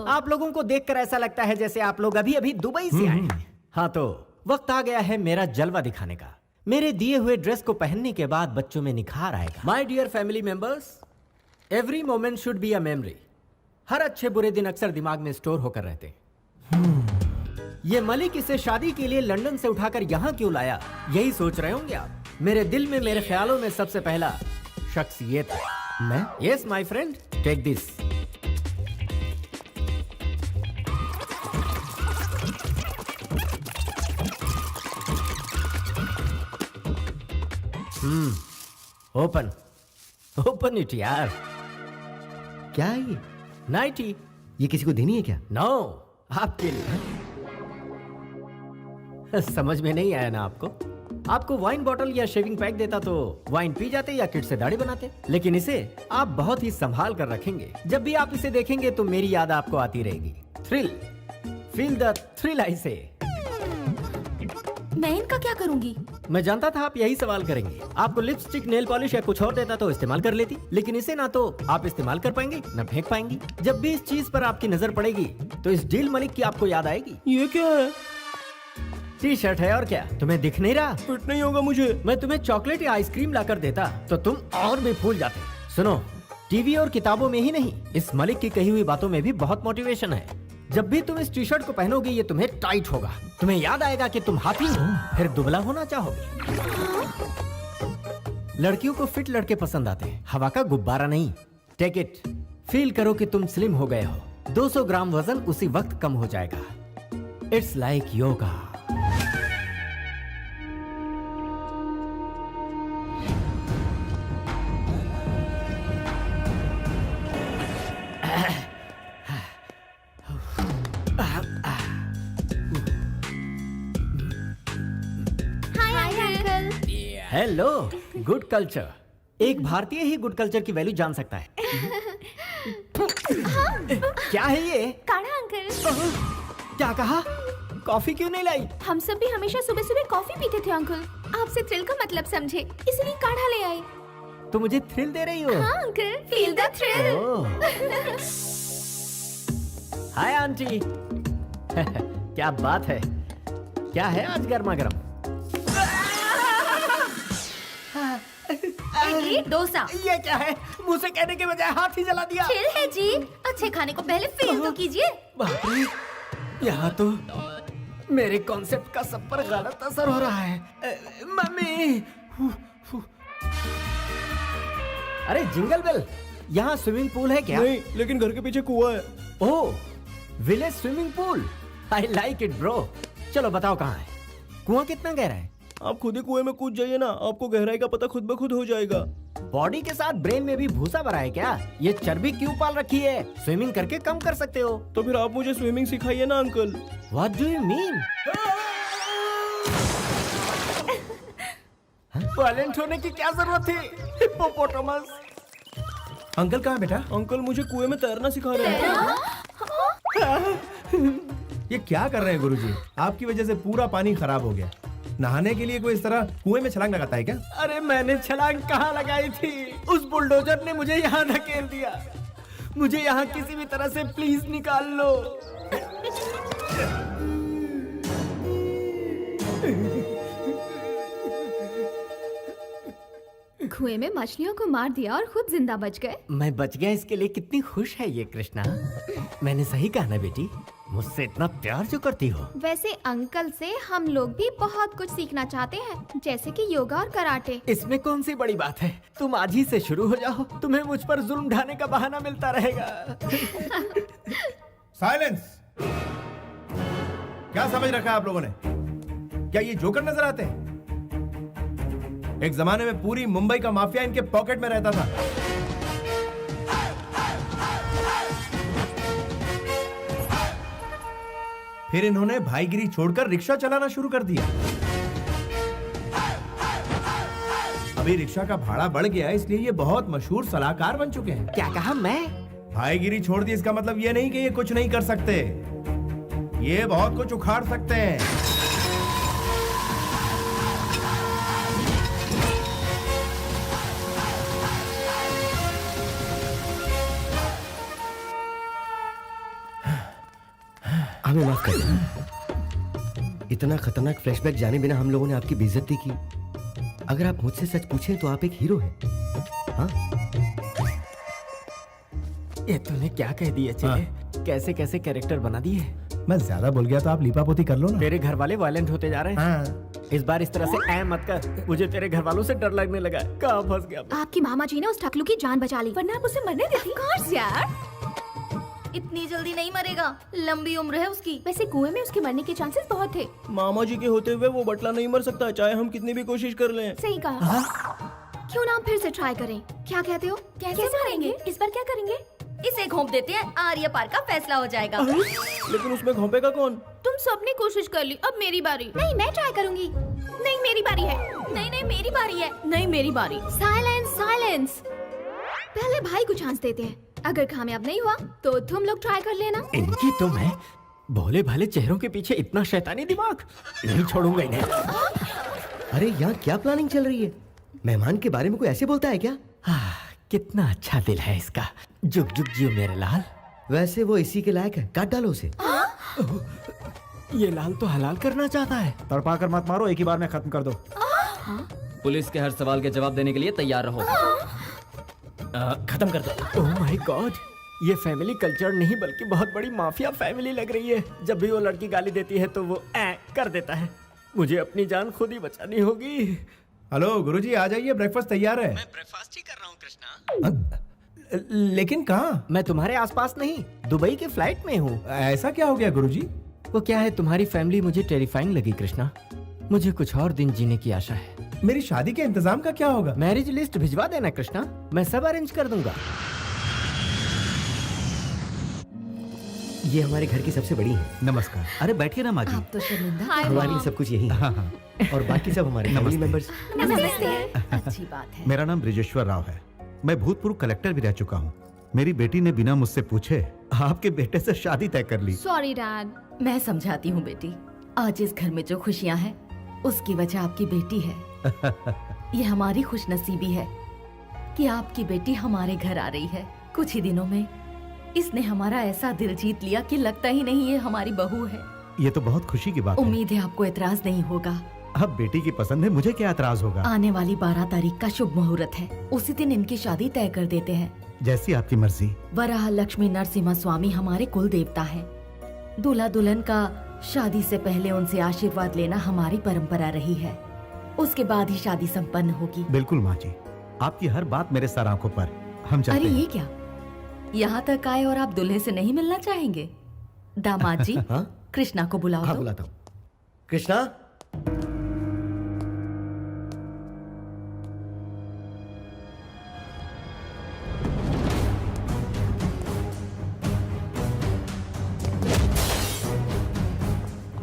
आप लोगों को देखकर ऐसा लगता है जैसे आप लोग अभी अभी दुबई से आए हैं। हाँ तो वक्त आ गया है मेरा जलवा दिखाने का। मेरे दिए हुए ड्रेस को पहनने के बाद बच्चों में निखार आएगा। My dear family members, every moment should be a memory. हर अच्छे बुरे दिन अक्सर दिमाग में स्टोर होकर रहते हैं। ये मलिक इसे शादी के लिए लंदन से उठाकर यहाँ क्यों लाया, यही सोच रहे होंगे आप। मेरे दिल में, मेरे ख्यालों में सबसे पहला शख्स ये था। मैं? Yes my friend, take this. Open open it यार। क्या है ये? नाइटी। ये किसी को देनी है क्या? नो, आपके लिए। समझ में नहीं आया ना आपको? आपको वाइन बॉटल या शेविंग पैक देता तो वाइन पी जाते या किट से दाढ़ी बनाते। लेकिन इसे आप बहुत ही संभाल कर रखेंगे। जब भी आप इसे देखेंगे तो मेरी याद आपको आती रहेगी। थ्रिल, फील द थ्रिल आई से। मैं इनका क्या करूंगी? मैं जानता था आप यही सवाल करेंगे। आपको लिपस्टिक, नेल पॉलिश या कुछ और देता तो इस्तेमाल कर लेती, लेकिन इसे ना तो आप इस्तेमाल कर पाएंगे ना फेंक पाएंगी। जब भी इस चीज पर आपकी नजर पड़ेगी तो इस डील मलिक की आपको याद आएगी। ये क्या है? टी शर्ट है और क्या, तुम्हें दिख नहीं रहा? फिट नहीं होगा मुझे। मैं तुम्हें चॉकलेट या आइसक्रीम लाकर देता तो तुम और भी फूल जाते। सुनो, टीवी और किताबों में ही नहीं, इस मलिक की कही हुई बातों में भी बहुत मोटिवेशन है। जब भी तुम इस टी शर्ट को पहनोगे ये तुम्हें टाइट होगा। तुम्हें याद आएगा कि तुम हाथी हो, फिर दुबला होना चाहोगे। लड़कियों को फिट लड़के पसंद आते हैं, हवा का गुब्बारा नहीं। टेक इट, फील करो कि तुम स्लिम हो गए हो। 200 ग्राम वजन उसी वक्त कम हो जाएगा। It's like yoga. Hi uncle. Hello. Good culture. एक भारतीय ही गुड कल्चर की वैल्यू जान सकता है। क्या है ये? काढ़ा अंकल। क्या कहा? कॉफी क्यों नहीं लाई? हम सब भी हमेशा सुबह सुबह कॉफी पीते थे अंकल। आपसे थ्रिल का मतलब समझे, इसलिए काढ़ा ले आए। तो मुझे थ्रिल दे रही हो? हाँ uncle, feel the thrill. Hi aunty. क्या बात है? क्या है आज गर्मा गर्म? इडली डोसा। ये क्या है? मुंह से कहने के बजाय हाथ ही जला दिया। चिल है जी, अच्छे खाने को पहले फील तो कीजिए। बाप रे, यहाँ तो मेरे कॉन्सेप्ट का सब पर गलत असर हो रहा है। मम्मी। अरे जिंगल बेल, यहाँ स्विमिंग पूल है क्या? नहीं, लेकिन घर के पीछे कुआं है। Oh, village swimming pool. I like it bro. चलो बताओ कहाँ है? कुआं कितना गहरा है? आप खुद ही कुएं में कूद जाइए ना, आपको गहराई का पता खुद ब खुद हो जाएगा। बॉडी के साथ ब्रेन में भी भूसा भरा है क्या? ये चर्बी क्यों पाल रखी है? स्विमिंग करके कम कर सकते हो। तो फिर आप मुझे स्विमिंग सिखाइए ना uncle. What do you mean? Violent होने की क्या जरूरत थी? हिप्पोपोटामस। अंकल कहाँ बेटा? अंकल मुझे कुएं में तैरना सिखा रहे हैं। ये क्या कर रहे हैं गुरुजी? आपकी वजह से पूरा पानी खराब हो गया। नहाने के लिए कोई इस तरह कुएं में छलांग लगाता है क्या? अरे मैंने छलांग कहाँ लगाई थी? उस बुलडोजर ने मुझे यहाँ धकेल दिया। मुझे यहाँ किसी भी तरह से प्लीज निकाल लो। कुएं में मछलियों को मार दिया और खुद जिंदा बच गए। मैं बच गया, इसके लिए कितनी खुश है ये कृष्णा। मैंने सही कहा ना बेटी? मुझसे इतना प्यार जो करती हो। वैसे अंकल से हम लोग भी बहुत कुछ सीखना चाहते हैं, जैसे कि योगा और कराटे। इसमें कौन सी बड़ी बात है? तुम आज ही से शुरू हो जाओ, तुम्हें मुझ पर जुल्म ढाने का बहाना मिलता रहेगा। साइलेंस! क्या समझ रखा है आप लोगों ने? क्या ये जोकर नजर आते हैं? एक जमाने में पूरी मुंबई का माफिया इनके पॉकेट में रहता था। फिर इन्होंने भाईगिरी छोड़कर रिक्शा चलाना शुरू कर दिया। अभी रिक्शा का भाड़ा बढ़ गया है, इसलिए ये बहुत मशहूर सलाहकार बन चुके हैं। क्या कहा? मैं भाईगिरी छोड़ दी इसका मतलब ये नहीं कि ये कुछ नहीं कर सकते। ये बहुत कुछ उखाड़ सकते हैं। हमें माफ कर देना। इतना खतरनाक फ्लैशबैक जाने बिना हम लोगों ने आपकी बेइज्जती की। अगर आप मुझसे सच पूछें तो आप एक हीरो हैं। हाँ? ये तूने क्या कह दिया? चले कैसे कैसे कैरेक्टर बना दिए। मैं ज्यादा बोल गया तो आप लीपापोती कर लो ना। तेरे घर वाले वायलेंट होते जा रहे हैं। हाँ। इस बार इस तरह से मत कर। मुझे तेरे घर वालों से डर लगने लगा है। कहाँ फंस गया? आपकी मामा जी ने उस टकलू की जान बचा ली, वरना आप उसे मरने देती। कोर्स यार, इतनी जल्दी नहीं मरेगा, लंबी उम्र है उसकी। वैसे कुएं में उसके मरने के चांसेस बहुत थे। मामा जी के होते हुए वो बटला नहीं मर सकता, चाहे हम कितनी भी कोशिश कर लें। सही कहा। क्यों ना हम फिर से ट्राई करें? क्या कहते हो? कैसे मारेंगे? इस बार क्या करेंगे? इसे घोंप देते हैं, आर्य पार का फैसला हो जाएगा। लेकिन उसमें घोंपेगा कौन? तुम सबने कोशिश कर ली, अब मेरी बारी। नहीं, मैं ट्राई करूंगी। नहीं, मेरी बारी है। नहीं नहीं, मेरी बारी है। नहीं, मेरी बारी। Silence silence. पहले भाई को चांस देते हैं। अगर कामयाब नहीं हुआ तो तुम लोग ट्राई कर लेना। इनकी तो मैं भोले भाले चेहरों के पीछे इतना शैतानी दिमाग नहीं छोड़ूंगा इन्हें। अरे यहाँ क्या प्लानिंग चल रही है? मेहमान के बारे में कोई ऐसे बोलता है क्या? कितना अच्छा दिल है इसका। जुग जुग जियो मेरे लाल। वैसे वो इसी के लायक है, काट डालो उसे। ये लाल तो हलाल करना चाहता है। तड़पा कर मत मारो, एक ही बार में खत्म कर दो। पुलिस के हर सवाल के जवाब देने के लिए तैयार रहो। खत्म कर दो। ओह माय गॉड, ये फैमिली कल्चर नहीं बल्कि बहुत बड़ी माफिया फैमिली लग रही है। जब भी वो लड़की गाली देती है तो वो कर देता है। मुझे अपनी जान खुद ही बचानी होगी। हेलो गुरुजी, आ जाइए, ब्रेकफास्ट तैयार है। मैं ब्रेकफास्ट ही कर रहा हूँ कृष्णा। लेकिन कहाँ? मैं तुम्हारे आसपास नहीं, दुबई के फ्लाइट में हूँ। ऐसा क्या हो गया गुरुजी? वो क्या है, तुम्हारी फैमिली मुझे टेरिफाइंग लगी कृष्णा। मुझे कुछ और दिन जीने की आशा है। मेरी शादी के इंतजाम का क्या होगा? मैरिज लिस्ट भिजवा देना कृष्णा, मैं सब अरेंज कर दूंगा। ये हमारे घर की सबसे बड़ी है। नमस्कार। अरे बैठिए ना माँ जी। आप तो शर्मिंदा हाय हमारे लिए मॉम। सब कुछ यही है। हाँ हाँ। और बाकी सब हमारे फैमिली मेंबर्स। नमस्ते। अच्छी बात है। मेरा नाम ब्रिजेश्वर राव है। मैं भूतपूर्व कलेक्टर भी रह चुका हूँ। मेरी बेटी ने बिना मुझसे पूछे आपके बेटे से शादी तय कर ली। Sorry dad. मैं समझाती हूँ बेटी, आज इस घर में जो खुशियाँ हैं उसकी वजह आपकी बेटी है। ये हमारी खुशनसीबी है कि आपकी बेटी हमारे घर आ रही है। कुछ ही दिनों में इसने हमारा ऐसा दिल जीत लिया कि लगता ही नहीं ये हमारी बहू है। ये तो बहुत खुशी की बात है। उम्मीद है आपको एतराज नहीं होगा। अब बेटी की पसंद है, मुझे क्या एतराज होगा। आने वाली 12 तारीख का शुभ मुहूर्त है, उसी दिन इनकी शादी तय कर देते हैं। जैसी आपकी मर्जी। वराह लक्ष्मी नरसिम्हा स्वामी हमारे कुल देवता है। दूल्हा दुल्हन का शादी से पहले उनसे आशीर्वाद लेना हमारी परंपरा रही है। उसके बाद ही शादी संपन्न होगी। बिल्कुल माँ जी, आपकी हर बात मेरे सर आंखों पर। हम अरे चलते हैं। ये क्या, यहाँ तक आए और आप दूल्हे से नहीं मिलना चाहेंगे? दामाद जी, हाँ? कृष्णा को बुलाओ। हाँ तो। बुलाता हूँ। कृष्णा,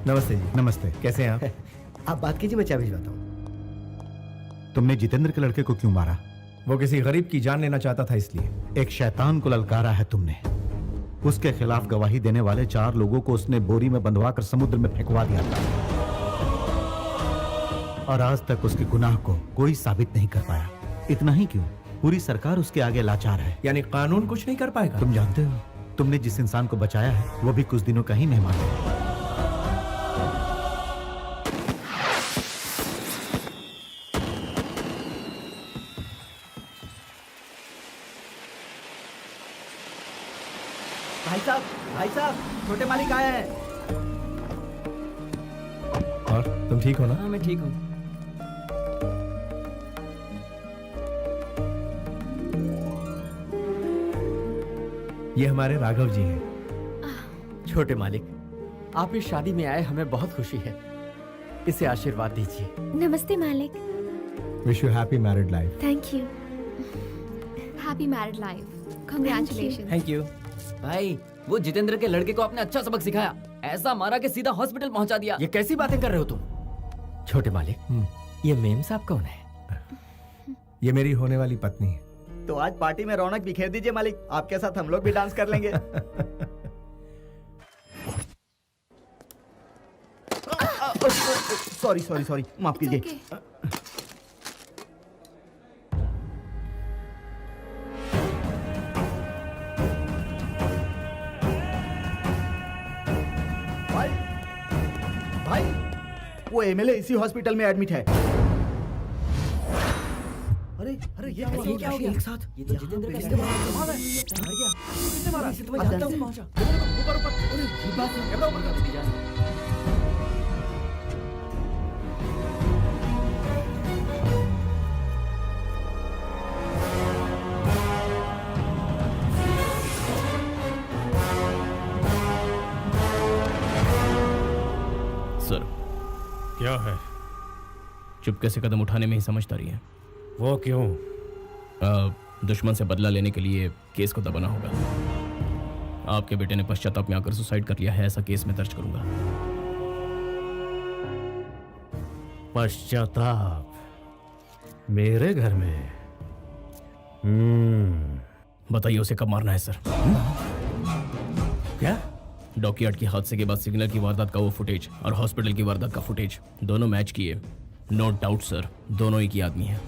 नमस्ते जी। नमस्ते। कैसे हैं आप? आप बात कीजिए, मैं चाय भिजवाता हूँ। तुमने जितेंद्र के लड़के को क्यों मारा? वो किसी गरीब की जान लेना चाहता था इसलिए। एक शैतान को ललकारा है तुमने। उसके खिलाफ गवाही देने वाले 4 लोगों को उसने बोरी में बंधवा कर समुद्र में फेंकवा दिया था, और आज तक उसके गुनाह को कोई साबित नहीं कर पाया। इतना ही क्यों, पूरी सरकार उसके आगे लाचार है। यानी कानून कुछ नहीं कर पाएगा? तुम जानते हो, तुमने जिस इंसान को बचाया है वो भी कुछ दिनों का ही मेहमान है। भाई साहब, छोटे मालिक आए हैं। और तुम ठीक हो ना? हाँ, मैं ठीक हूँ। ये हमारे राघव जी हैं। छोटे मालिक, आप इस शादी में आए, हमें बहुत खुशी है। इसे आशीर्वाद दीजिए। नमस्ते मालिक। Wish you happy married life. Thank you. Happy married life. Congratulation. Thank you. भाई, वो जितेंद्र के लड़के को आपने अच्छा सबक सिखाया। ऐसा मारा कि सीधा हॉस्पिटल पहुंचा दिया। ये कैसी बातें कर रहे हो तुम? छोटे मालिक, ये मेम साहब कौन है? ये मेरी होने वाली पत्नी है। तो आज पार्टी में रौनक बिखेर दीजिए मालिक, आपके साथ हम लोग भी डांस कर लेंगे। सॉरी, माफ कीजिए। भाई, वो एमएलए इसी हॉस्पिटल में एडमिट है। अरे ये क्या हो गया एक साथ? ये तो जितेंद्र का किसने मारा? किसने मारा? मैं जानता हूँ। ऊपर अरे ये बात है। कैमरा ऊपर कर दीजिए। सर, क्या है? चुपके से कदम उठाने में ही समझदारी है। वो क्यों? दुश्मन से बदला लेने के लिए केस को दबाना होगा। आपके बेटे ने पश्चाताप में आकर सुसाइड कर लिया है, ऐसा केस में दर्ज करूंगा। पश्चाताप? मेरे घर में? बताइए उसे कब मारना है सर? क्या? डॉकयार्ड के हादसे के बाद सिग्नल की वारदात का वो फुटेज और हॉस्पिटल की वारदात का फुटेज दोनों मैच किए। नो डाउट सर, दोनों एक ही आदमी है।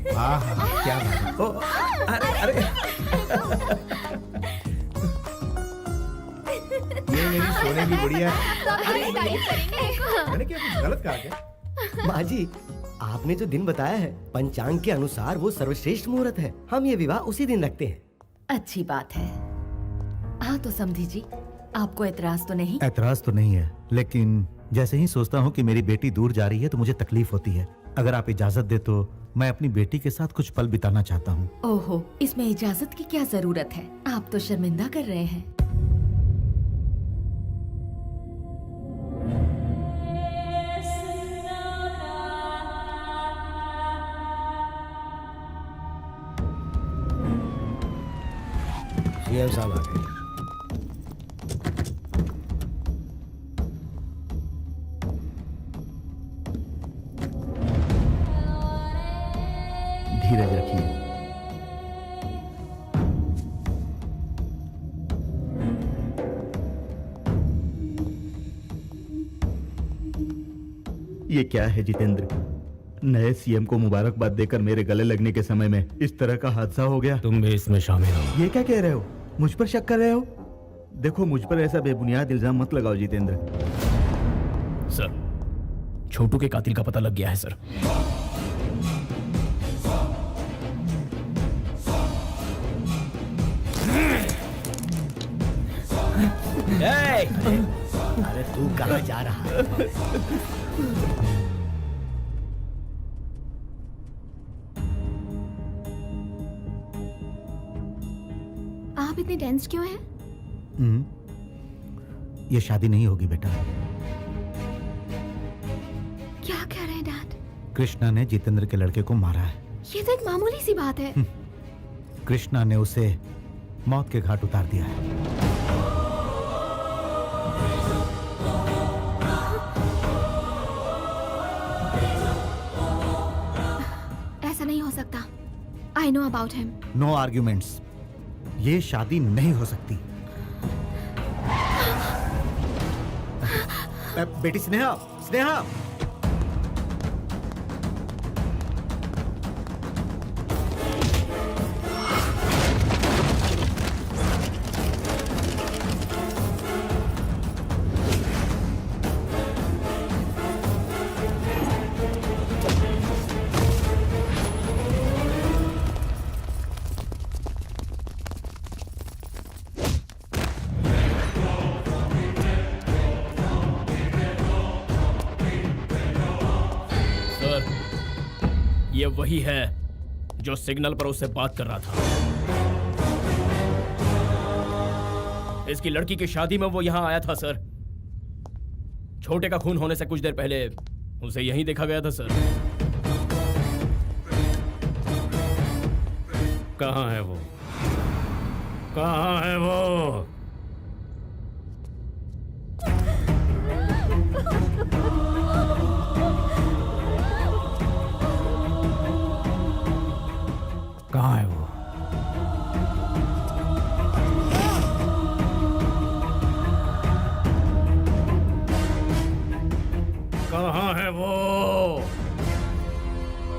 हाँ, क्या बात है? ओ, अरे ये मेरी सोने की गुड़िया है। मैंने क्या कुछ गलत कहा क्या? माँ जी, आपने जो दिन बताया है पंचांग के अनुसार वो सर्वश्रेष्ठ मुहूर्त है। हम ये विवाह उसी दिन रखते हैं। अच्छी बात है। हाँ तो समझी जी, आपको एतराज तो नहीं? एतराज तो नहीं है, लेकिन जैसे ही सोचता हूँ कि मेरी बेटी दूर जा रही है तो मुझे तकलीफ होती है। अगर आप इजाजत दे तो मैं अपनी बेटी के साथ कुछ पल बिताना चाहता हूँ। ओहो, इसमें इजाजत की क्या जरूरत है? आप तो शर्मिंदा कर रहे हैं। सीएम साहब आ गए। धीरज रखिए। ये क्या है जितेंद्र? नए सीएम को मुबारकबाद देकर मेरे गले लगने के समय में इस तरह का हादसा हो गया। तुम भी इसमें शामिल हो। ये क्या कह रहे हो? मुझ पर शक कर रहे हो? देखो, मुझ पर ऐसा बेबुनियाद इल्जाम मत लगाओ जितेंद्र। सर, छोटू के कातिल का पता लग गया है सर। अरे तू कहाँ जा रहा है? आप इतने टेंस क्यों हैं? ये शादी नहीं होगी बेटा। क्या कह रहे हैं डैड? कृष्णा ने जितेंद्र के लड़के को मारा है। ये तो एक मामूली सी बात है। कृष्णा ने उसे मौत के घाट उतार दिया है। ऐसा नहीं हो सकता। I know about him. No arguments. ये शादी नहीं हो सकती। बेटी स्नेहा, स्नेहा, ये वही है जो सिग्नल पर उससे बात कर रहा था। इसकी लड़की की शादी में वो यहां आया था सर। छोटे का खून होने से कुछ देर पहले उसे यहीं देखा गया था सर। कहाँ है वो? कहाँ है वो? कहाँ है वो? कहाँ है वो?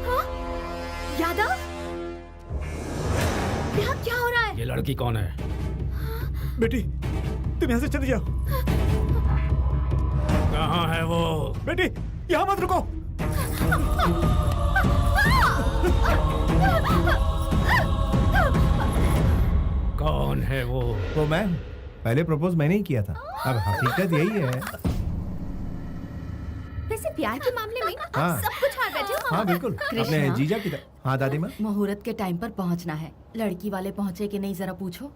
हाँ? यादव? यहाँ क्या हो रहा है? ये लड़की कौन है? बेटी, तुम यहाँ से चली जाओ। कहाँ है वो? बेटी, यहाँ मत रुको। कौन है वो? वो मैं। पहले प्रपोज मैंने ही किया था। अब हकीकत यही है। वैसे प्यार के मामले में आप हाँ। सब कुछ हार बैठे हो। हाँ बिल्कुल। अपने जीजा की तरह। हाँ दादी माँ। मुहूर्त के टाइम पर पहुंचना है। लड़की वाले पहुंचे कि नहीं जरा पूछो।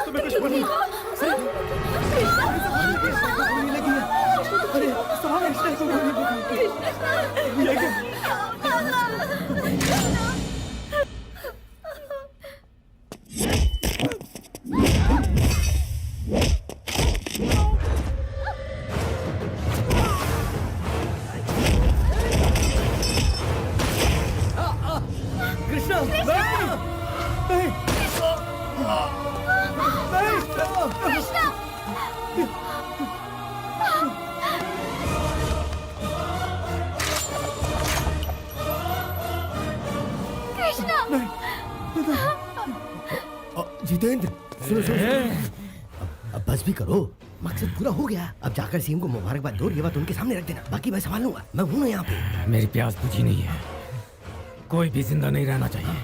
तुम्हें कुछ बोली अरे सवाल कृष्णा को बोली कृष्णा नहीं कृष्णा कृष्णा जितेंद्र सुनो सुनो अब बस भी करो मकसद पूरा हो गया अब जाकर सीएम को मुबारकबाद दो ये बात उनके सामने रख देना बाकी मैं संभाल लूंगा मैं हूं ना यहाँ पे मेरी प्यास बुझी नहीं है कोई भी जिंदा नहीं रहना चाहिए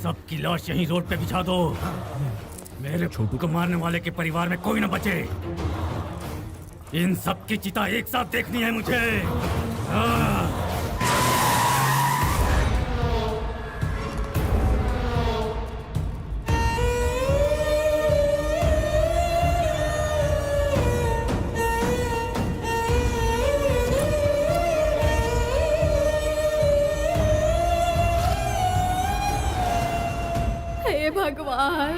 सबकी लाश यहीं रोड पे बिछा दो मेरे छोटू को मारने वाले के परिवार में कोई ना बचे इन सब की चिता एक साथ देखनी है मुझे हे भगवान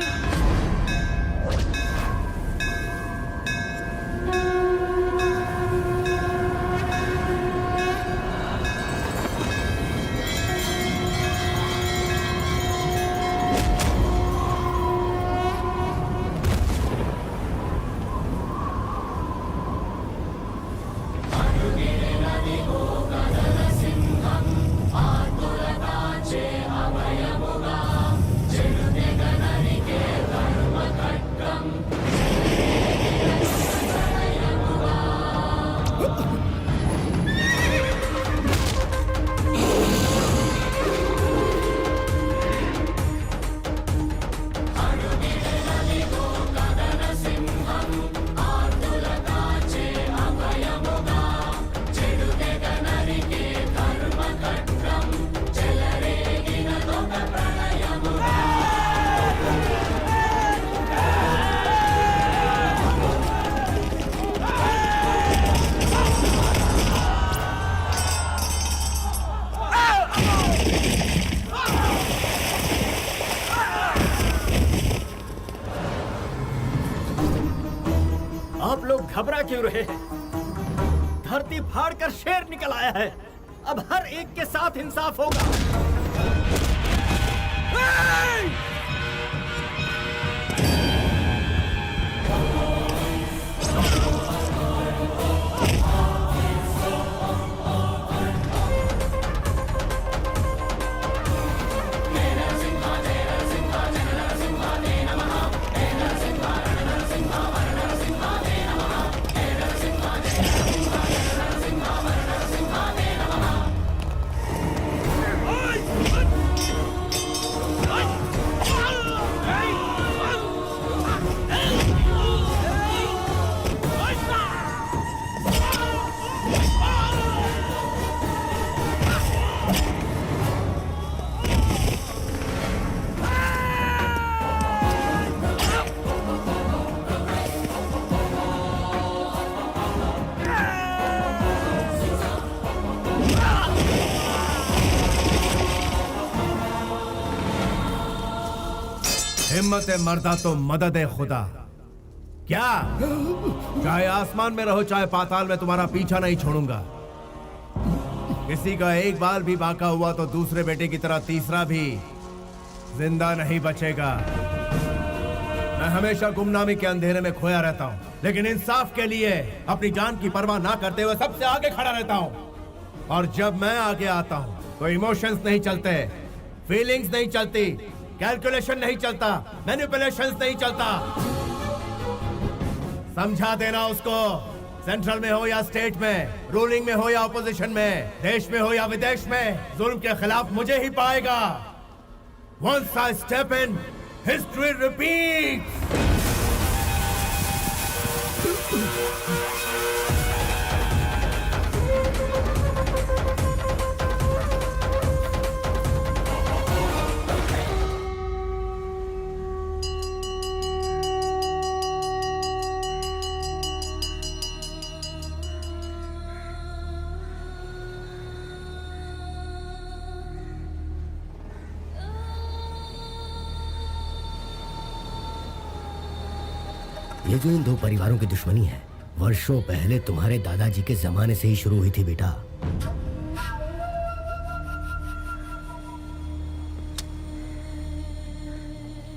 आप लोग घबरा क्यों रहे हैं धरती फाड़ कर शेर निकल आया है अब हर एक के साथ इंसाफ होगा हिम्मत है मर्दा तो मदद है खुदा क्या चाहे आसमान में रहो चाहे पाताल में तुम्हारा पीछा नहीं छोड़ूंगा किसी का एक बाल भी बाका हुआ तो दूसरे बेटे की तरह तीसरा भी जिंदा नहीं बचेगा मैं हमेशा गुमनामी के अंधेरे में खोया रहता हूँ लेकिन इंसाफ के लिए अपनी जान की परवाह ना करते हुए सबसे आगे खड़ा रहता हूँ और जब मैं आगे आता हूँ तो इमोशंस नहीं चलते फीलिंग्स नहीं चलती कैलकुलेशन नहीं चलता मैनिपुलेशंस नहीं चलता समझा देना उसको सेंट्रल में हो या स्टेट में रूलिंग में हो या ऑपोजिशन में देश में हो या विदेश में जुल्म के खिलाफ मुझे ही पाएगा Once I step in, history repeats. ये जो इन दो परिवारों की दुश्मनी है वर्षों पहले तुम्हारे दादाजी के जमाने से ही शुरू हुई थी बेटा।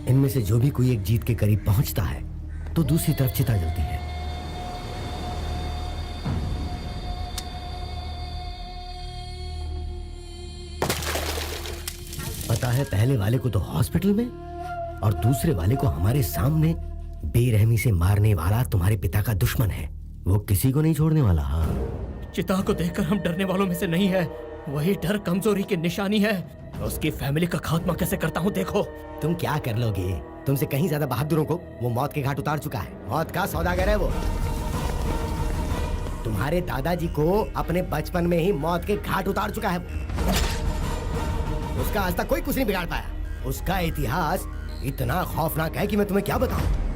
इनमें से जो भी कोई एक जीत के करीब पहुंचता है तो दूसरी तरफ चिता जलती है। पता है, पहले वाले को तो हॉस्पिटल में और दूसरे वाले को हमारे सामने बेरहमी से मारने वाला तुम्हारे पिता का दुश्मन है। वो किसी को नहीं छोड़ने वाला। हाँ, चिता को देखकर हम डरने वालों में से नहीं है। वही डर कमजोरी की निशानी है। उसकी फैमिली का खात्मा कैसे करता हूँ देखो। तुम क्या कर लोगे? तुमसे कहीं ज्यादा बहादुरों को वो मौत के घाट उतार चुका है। मौत का सौदागर है वो। तुम्हारे दादाजी को अपने बचपन में ही मौत के घाट उतार चुका है वो। उसका आज तक कोई कुछ नहीं बिगाड़ पाया। उसका इतिहास इतना खौफनाक है कि मैं तुम्हें क्या बताऊं।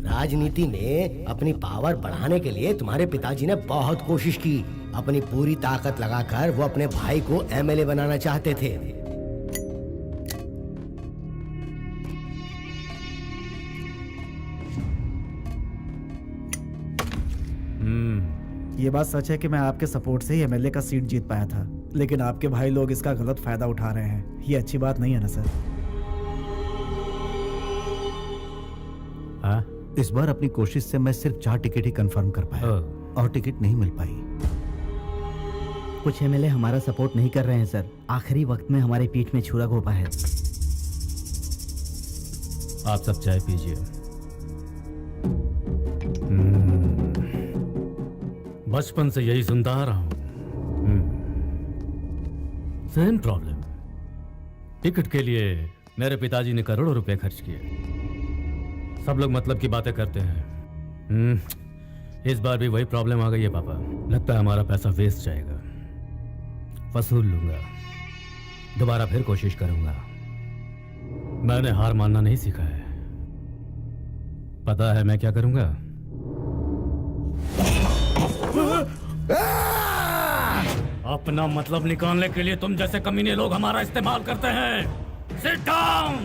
राजनीति में अपनी पावर बढ़ाने के लिए तुम्हारे पिताजी ने बहुत कोशिश की। अपनी पूरी ताकत लगाकर वो अपने भाई को एमएलए बनाना चाहते थे। ये बात सच है कि मैं आपके सपोर्ट से ही एमएलए का सीट जीत पाया था, लेकिन आपके भाई लोग इसका गलत फायदा उठा रहे हैं। ये अच्छी बात नहीं है ना सर? हाँ? इस बार अपनी कोशिश से मैं सिर्फ 4 टिकट ही कंफर्म कर पाया और टिकट नहीं मिल पाई। कुछ एमएलए हमारा सपोर्ट नहीं कर रहे हैं सर। आखिरी वक्त में हमारे पीठ में छुरा घोंपा है। आप सब चाय पीजिए। बचपन से यही सुनता आ रहा हूं। Same problem. टिकट के लिए मेरे पिताजी ने करोड़ों रुपए खर्च किए। सब लोग मतलब की बातें करते हैं। इस बार भी वही प्रॉब्लम आ गई है पापा। लगता है हमारा पैसा वेस्ट जाएगा। वसूल लूंगा, दोबारा फिर कोशिश करूंगा। मैंने हार मानना नहीं सीखा है। पता है मैं क्या करूंगा? अपना मतलब निकालने के लिए तुम जैसे कमीने लोग हमारा इस्तेमाल करते हैं। Sit down.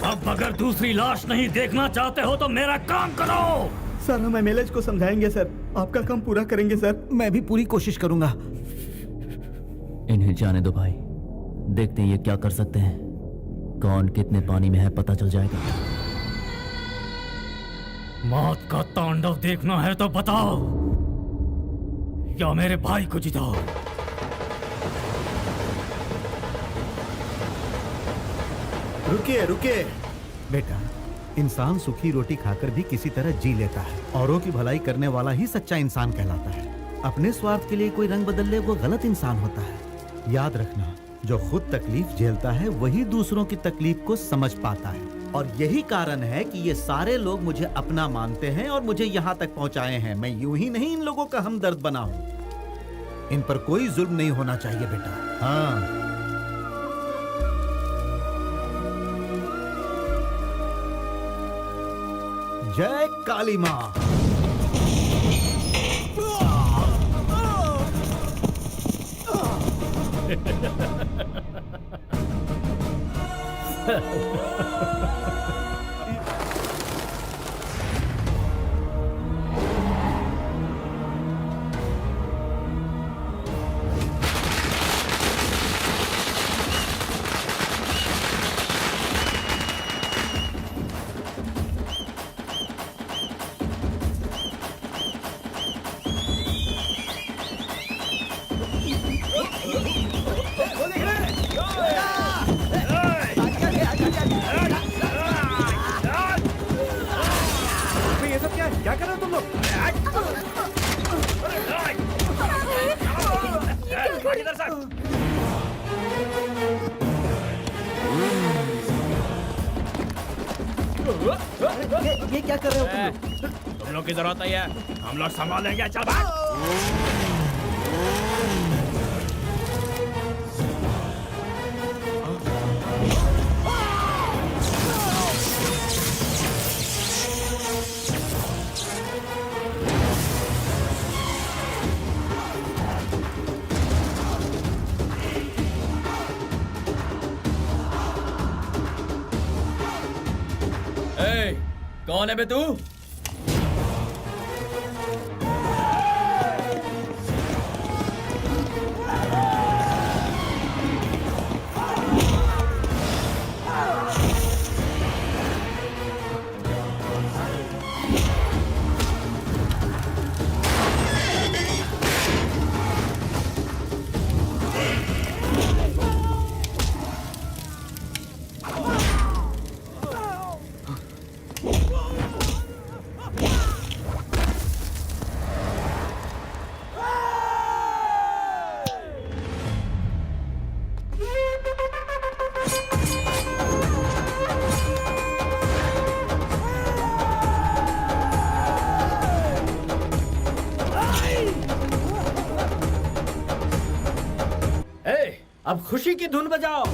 अब अगर दूसरी लाश नहीं देखना चाहते हो तो मेरा काम करो। सर हम एमएलए को समझाएंगे सर। आपका काम पूरा करेंगे सर। मैं भी पूरी कोशिश करूंगा। इन्हें जाने दो भाई, देखते हैं ये क्या कर सकते हैं। कौन कितने पानी में है पता चल जाएगा। मौत का तांडव देखना है तो बताओ, या मेरे भाई को जिताओ। रुकिए रुकिए बेटा, इंसान सूखी रोटी खाकर भी किसी तरह जी लेता है। औरों की भलाई करने वाला ही सच्चा इंसान कहलाता है। अपने स्वार्थ के लिए कोई रंग बदल ले वो गलत इंसान होता है। याद रखना, जो खुद तकलीफ झेलता है वही दूसरों की तकलीफ को समझ पाता है। और यही कारण है कि ये सारे लोग मुझे अपना मानते हैं और मुझे यहाँ तक पहुँचाए हैं। मैं यूं ही नहीं इन लोगों का हमदर्द बना हूँ। इन पर कोई जुल्म नहीं होना चाहिए बेटा। हाँ, जय काली माँ। क्या कर रहे हो तुम लोग? ये क्या कर रहे हो तुम लोग की जरूरत नहीं है, हम लोग संभालेंगे। चल भाग। कौन है बे तू? अब खुशी की धुन बजाओ।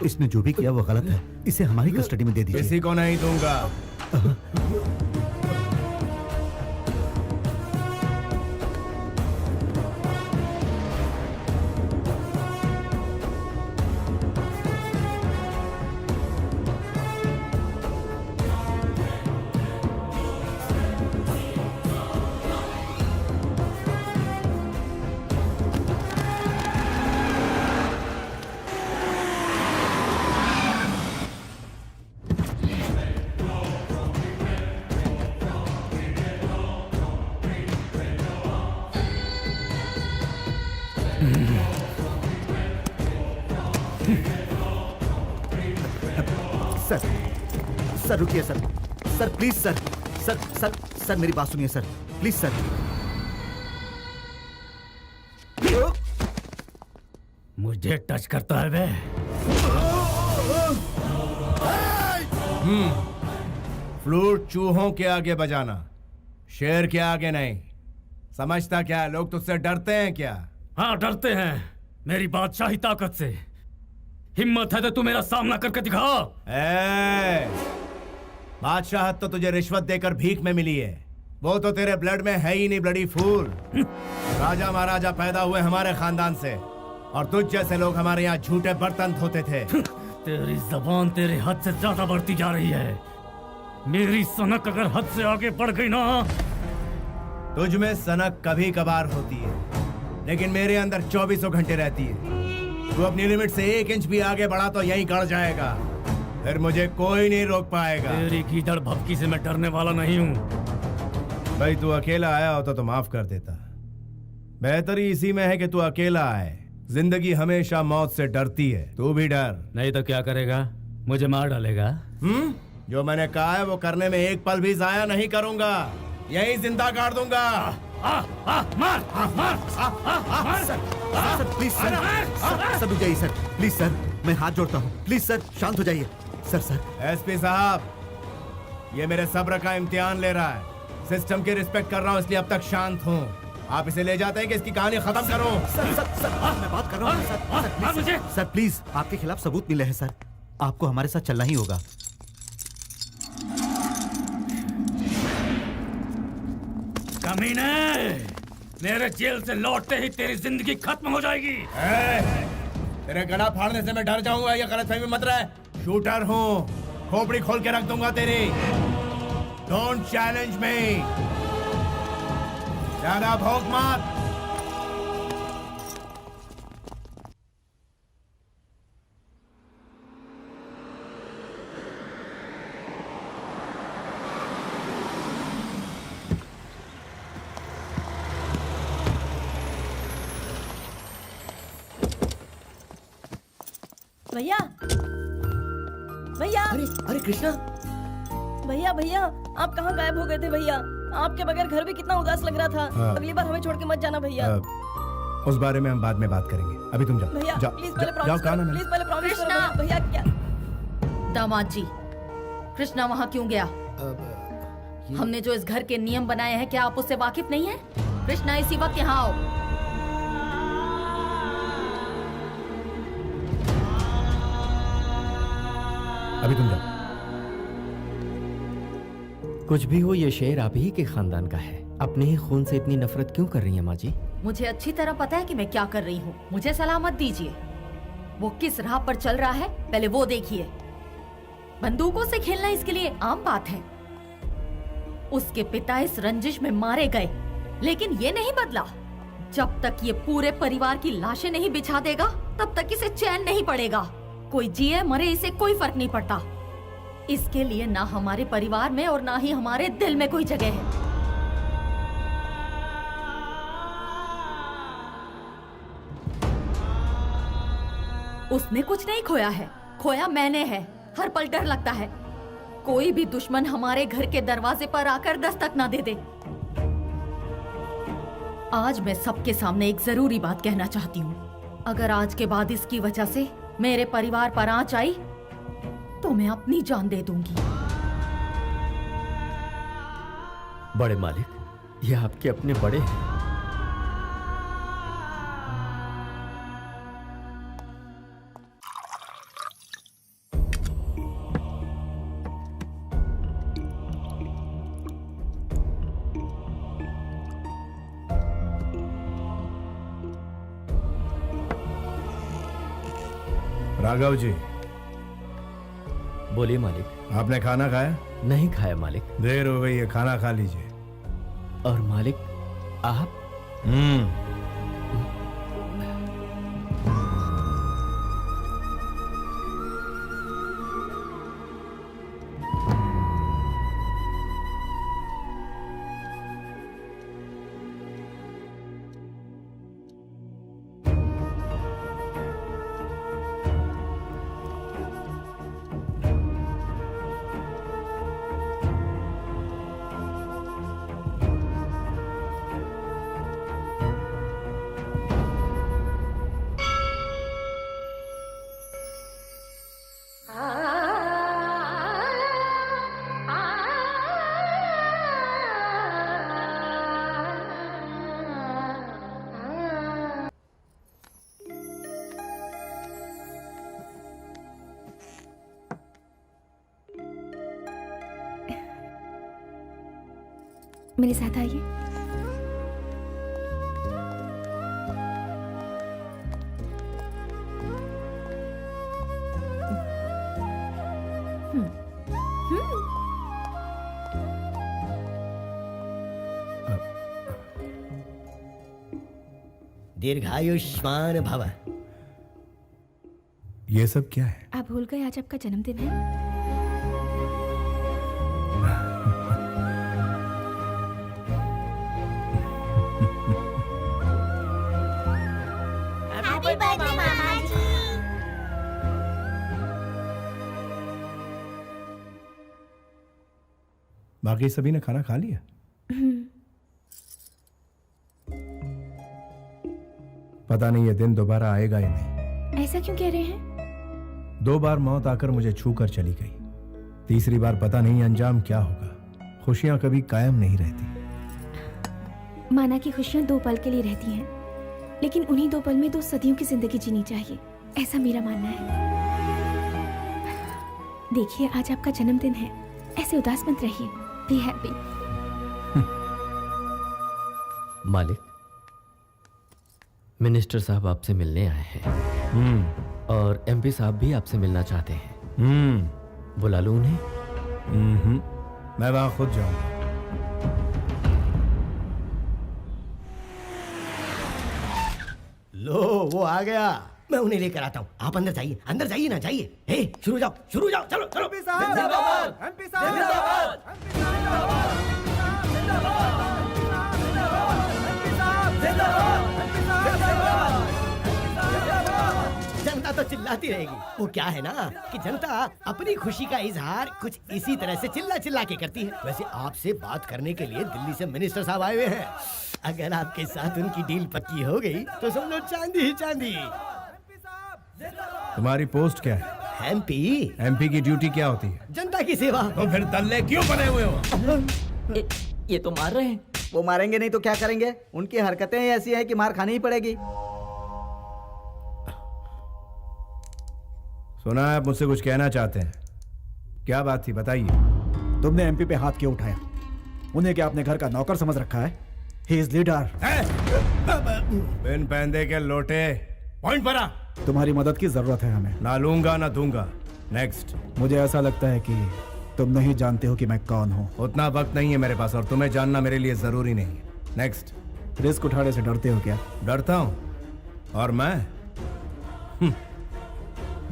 इसने जो भी किया वो गलत है, इसे हमारी कस्टडी में दे दीजिए। किसी को नहीं दूंगा। सर रुकिए sir, sir please sir, sir sir sir मेरी बात सुनिए सर, प्लीज सर। मुझे टच करता है वे। फ्लूट चूहों के आगे बजाना, शेर के आगे नहीं। समझता क्या है? लोग तुझसे डरते हैं क्या? हाँ डरते हैं, मेरी बादशाही ताकत से। हिम्मत है तो तू मेरा सामना करके दिखा। बादशाहत तो तुझे रिश्वत देकर भीख में मिली है, वो तो तेरे ब्लड में है ही नहीं ब्लडी फूल। राजा महाराजा पैदा हुए हमारे खानदान से, और तुझ जैसे लोग हमारे यहाँ झूठे बर्तन धोते थे। तेरी जबान तेरे हद से ज्यादा बढ़ती जा रही है। मेरी सनक अगर हद से आगे बढ़ गई ना। तुझ में सनक कभी कभार होती है, लेकिन मेरे अंदर 24 घंटे रहती है। तू अपनी लिमिट से 1 इंच भी आगे बढ़ा तो यहीं गड़ जाएगा, फिर मुझे कोई नहीं रोक पाएगा। तेरी गीदड़ भभकी से मैं डरने वाला नहीं हूँ। भाई तू अकेला आया होता तो माफ कर देता। बेहतरी इसी में है कि तू अकेला आए। जिंदगी हमेशा मौत से डरती है, तू भी डर। नहीं तो क्या करेगा? मुझे मार डालेगा? जो मैंने कहा है वो करने में एक पल भी जाया नहीं करूंगा, यहीं जिंदा गाड़ दूंगा। मार सर प्लीज सर, सर रुक जाइए सर, प्लीज सर, मैं हाथ जोड़ता हूँ, प्लीज सर शांत हो जाइए। सर एसपी साहब, ये मेरे सब्र का इम्तिहान ले रहा है। सिस्टम की रिस्पेक्ट कर रहा हूँ इसलिए अब तक शांत हूँ। आप इसे ले जाते हैं कि इसकी कहानी खत्म करो। सर मैं बात कर रहा हूँ सर प्लीज आपके खिलाफ सबूत मिले हैं सर, आपको हमारे साथ चलना ही होगा। कमीने, मेरे जेल से लौटते ही तेरी जिंदगी खत्म हो जाएगी। तेरे गला फाड़ने से मैं डर जाऊंगा, ये गलतफहमी मत रहे। शूटर हूँ, खोपड़ी खोल के रख दूंगा तेरी। डोंट चैलेंज मी, ज्यादा भौंक मत। भैया भैया, अरे कृष्णा, भैया भैया, आप कहाँ गायब हो गए थे भैया? आपके बगैर घर भी कितना उदास लग रहा था। हाँ। अगली बार हमें छोड़ के मत जाना भैया। उस बारे में हम बाद में बात करेंगे, अभी तुम जाओ। भैया जाओ, प्लीज पहले जाओ, प्रॉमिस कहा ना करो, मैंने? प्लीज पहले प्रॉमिस करो भैया। भैया क्या दामाद जी, कृष्णा वहाँ क्यों गया? हमने जो इस घर के नियम बनाए हैं, क्या आप उससे वाकिफ नहीं है? कृष्णा इसी वक्त यहाँ आओ। अभी तुम जाओ। कुछ भी हो, ये शेर आप ही के खानदान का है। अपने ही खून से इतनी नफरत क्यों कर रही हैं माँ जी? मुझे अच्छी तरह पता है कि मैं क्या कर रही हूँ। मुझे सलाह मत दीजिए। वो किस राह पर चल रहा है पहले वो देखिए। बंदूकों से खेलना इसके लिए आम बात है। उसके पिता इस रंजिश में मारे गए, लेकिन ये नहीं बदला। जब तक ये पूरे परिवार की लाशें नहीं बिछा देगा, तब तक इसे चैन नहीं पड़ेगा। कोई जिए मरे इसे कोई फर्क नहीं पड़ता। इसके लिए ना हमारे परिवार में और ना ही हमारे दिल में कोई जगह है। उसने कुछ नहीं खोया है, खोया मैंने है। हर पल डर लगता है कोई भी दुश्मन हमारे घर के दरवाजे पर आकर दस्तक ना दे दे। आज मैं सबके सामने एक जरूरी बात कहना चाहती हूँ। अगर आज के बाद इसकी वजह से मेरे परिवार पर आंच आई तो मैं अपनी जान दे दूंगी। बड़े मालिक, ये आपके अपने बड़े हैं। राघव जी, बोलिए मालिक। आपने खाना खाया? नहीं खाया मालिक। देर हो गई है, खाना खा लीजिए। और मालिक आप? मेरे साथ आइए। दीर्घायुष्मान भव। ये सब क्या है? आप भूल गए आज आपका जन्मदिन है? हैप्पी बर्थडे मामा जी। बाकी सभी ने खाना खा लिया? पता नहीं ये दिन दोबारा आएगा या नहीं। ऐसा क्यों कह रहे हैं? 2 बार मौत आकर मुझे छू कर चली गई। तीसरी बार पता नहीं अंजाम क्या होगा। खुशियां कभी कायम नहीं रहती। माना कि खुशियां 2 पल के लिए रहती हैं, लेकिन उन्हीं 2 पल में 2 सदियों की जिंदगी जीनी चाहिए, ऐसा मेरा मानना है। देखिए आज आपका जन्मदिन है, ऐसे उदास मत रहिए, बी हैप्पी। मालिक, मिनिस्टर साहब आपसे मिलने आए हैं और एमपी साहब भी आपसे मिलना चाहते हैं। बुला लूं उन्हें? मैं वहां खुद जाऊंगा। लो वो आ गया, मैं उन्हें लेकर आता हूँ। आप अंदर जाइए, अंदर जाइए ना, जाइए। हे शुरू जाओ, शुरू जाओ, चलो चलो। जनता तो चिल्लाती रहेगी। वो क्या है ना कि जनता अपनी खुशी का इजहार कुछ इसी तरह से चिल्ला चिल्ला के करती है। वैसे आपसे बात करने के लिए दिल्ली से मिनिस्टर साहब आए हुए हैं। अगर आपके साथ उनकी डील पक्की हो गई तो समझो चांदी ही चांदी। तुम्हारी पोस्ट क्या है? एमपी की ड्यूटी क्या होती है? जनता की सेवा। तो फिर दल्ले क्यों बने हुए हो? ये तो मार रहे हैं। वो मारेंगे नहीं तो क्या करेंगे? उनकी हरकतें ही ऐसी हैं कि मार खानी ही पड़ेगी। सुना है आप मुझसे कुछ कहना चाहते हैं। क्या बात थी, बताइए। तुमने एमपी पे हाथ क्यों उठाया? उन्हें क्या अपने घर का नौकर समझ रखा है? He is leader. बिन पैंदे के लोटे, पॉइंट पर आ। तुम्हारी मदद की जरूरत है हमें। ना लूंगा ना दूंगा। नेक्स्ट। मुझे ऐसा लगता है कि तुम नहीं जानते हो कि मैं कौन हूँ। उतना वक्त नहीं है मेरे पास और तुम्हें जानना मेरे लिए जरूरी नहीं है। नेक्स्ट। रिस्क उठाने से डरते हो क्या? डरता हूँ? और मैं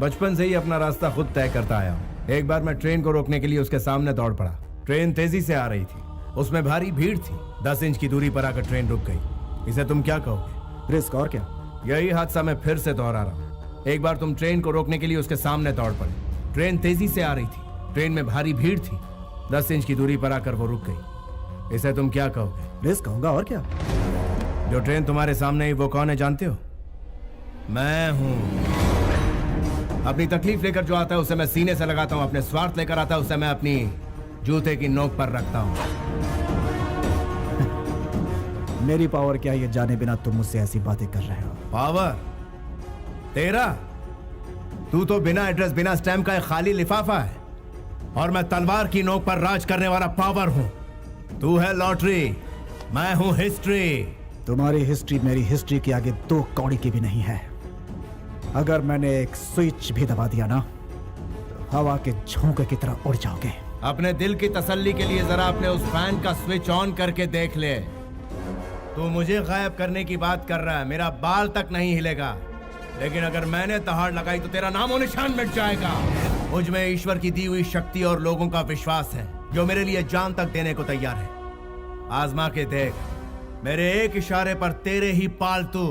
बचपन से ही अपना रास्ता खुद तय करता आया हूँ। एक बार मैं ट्रेन को रोकने के लिए उसके सामने दौड़ पड़ा। ट्रेन तेजी से आ रही थी, उसमें भारी भीड़ थी। 10 इंच की दूरी पर आकर ट्रेन रुक गई। इसे तुम क्या कहोगे? रिस्क और क्या? यही हादसा मैं फिर से दोहरा रहा हूँ। एक बार तुम ट्रेन को रोकने के लिए उसके सामने दौड़ पड़े। ट्रेन तेजी से आ रही थी, ट्रेन में भारी भीड़ थी। 10 इंच की दूरी पर आकर वो रुक गई। इसे तुम क्या कहोगे? रिस्क कहूंगा और क्या। जो ट्रेन तुम्हारे सामने ही वो कौन है जानते हो? मैं हूँ। अपनी तकलीफ लेकर जो आता है उसे मैं सीने से लगाता हूँ। अपने स्वार्थ लेकर आता है उसे मैं अपनी जूते की नोक पर रखता हूँ। मेरी पावर क्या ये जाने बिना तुम मुझसे ऐसी बातें कर रहे हो? पावर तेरा? तू तो बिना एड्रेस बिना स्टैम्प का एक खाली लिफाफा है और मैं तलवार की नोक पर राज करने वाला पावर हूँ। तू है लॉटरी, मैं हूँ हिस्ट्री। तुम्हारी हिस्ट्री मेरी हिस्ट्री के आगे 2 कौड़ी की भी नहीं है। अगर मैंने एक स्विच भी दबा दिया ना तो हवा के झोंके की तरह उड़ जाओगे। अपने दिल की तसल्ली के लिए जरा अपने उस फैन का स्विच ऑन करके देख ले। तू मुझे गायब करने की बात कर रहा है, मेरा बाल तक नहीं हिलेगा। लेकिन अगर मैंने दहाड़ लगाई तो तेरा नामो निशान मिट जाएगा। मुझ में ईश्वर की दी हुई शक्ति और लोगों का विश्वास है जो मेरे लिए जान तक देने को तैयार है। आजमा के देख, मेरे एक इशारे पर तेरे ही पालतू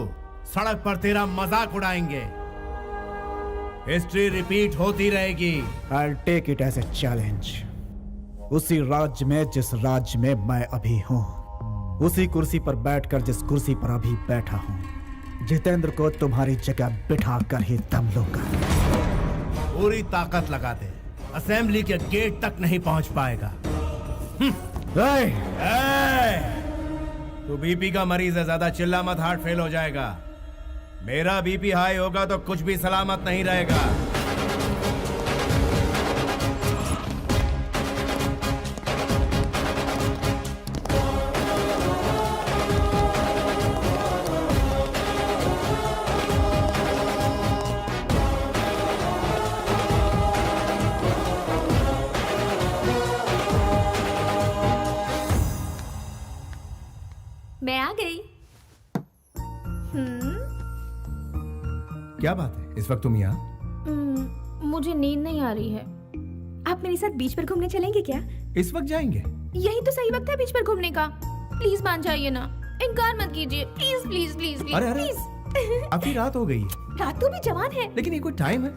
सड़क पर तेरा मजाक उड़ाएंगे। हिस्ट्री रिपीट होती रहेगी। I'll take it as a challenge। उसी राज्य में जिस राज्य में मैं अभी हूँ, उसी कुर्सी पर बैठकर जिस कुर्सी पर अभी बैठा हूँ, जितेंद्र को तुम्हारी जगह बिठा कर ही दम लूंगा। पूरी ताकत लगा दे, असेंबली के गेट तक नहीं पहुंच पाएगा। तू बीपी का मरीज है, ज्यादा चिल्ला मत, हार्ट फेल हो जाएगा। मेरा बीपी हाई होगा तो कुछ भी सलामत नहीं रहेगा। मैं आ गई। क्या बात है, इस वक्त तुम यहाँ? मुझे नींद नहीं आ रही है। आप मेरे साथ बीच पर घूमने चलेंगे क्या? इस वक्त जाएंगे? यही तो सही वक्त है बीच पर घूमने का। प्लीज मान जाइए ना, इनकार मत कीजिए, प्लीज प्लीज प्लीज प्लीज अरे प्लीज। अभी रात हो गई है। रात तो भी जवान है। लेकिन ये कोई टाइम है?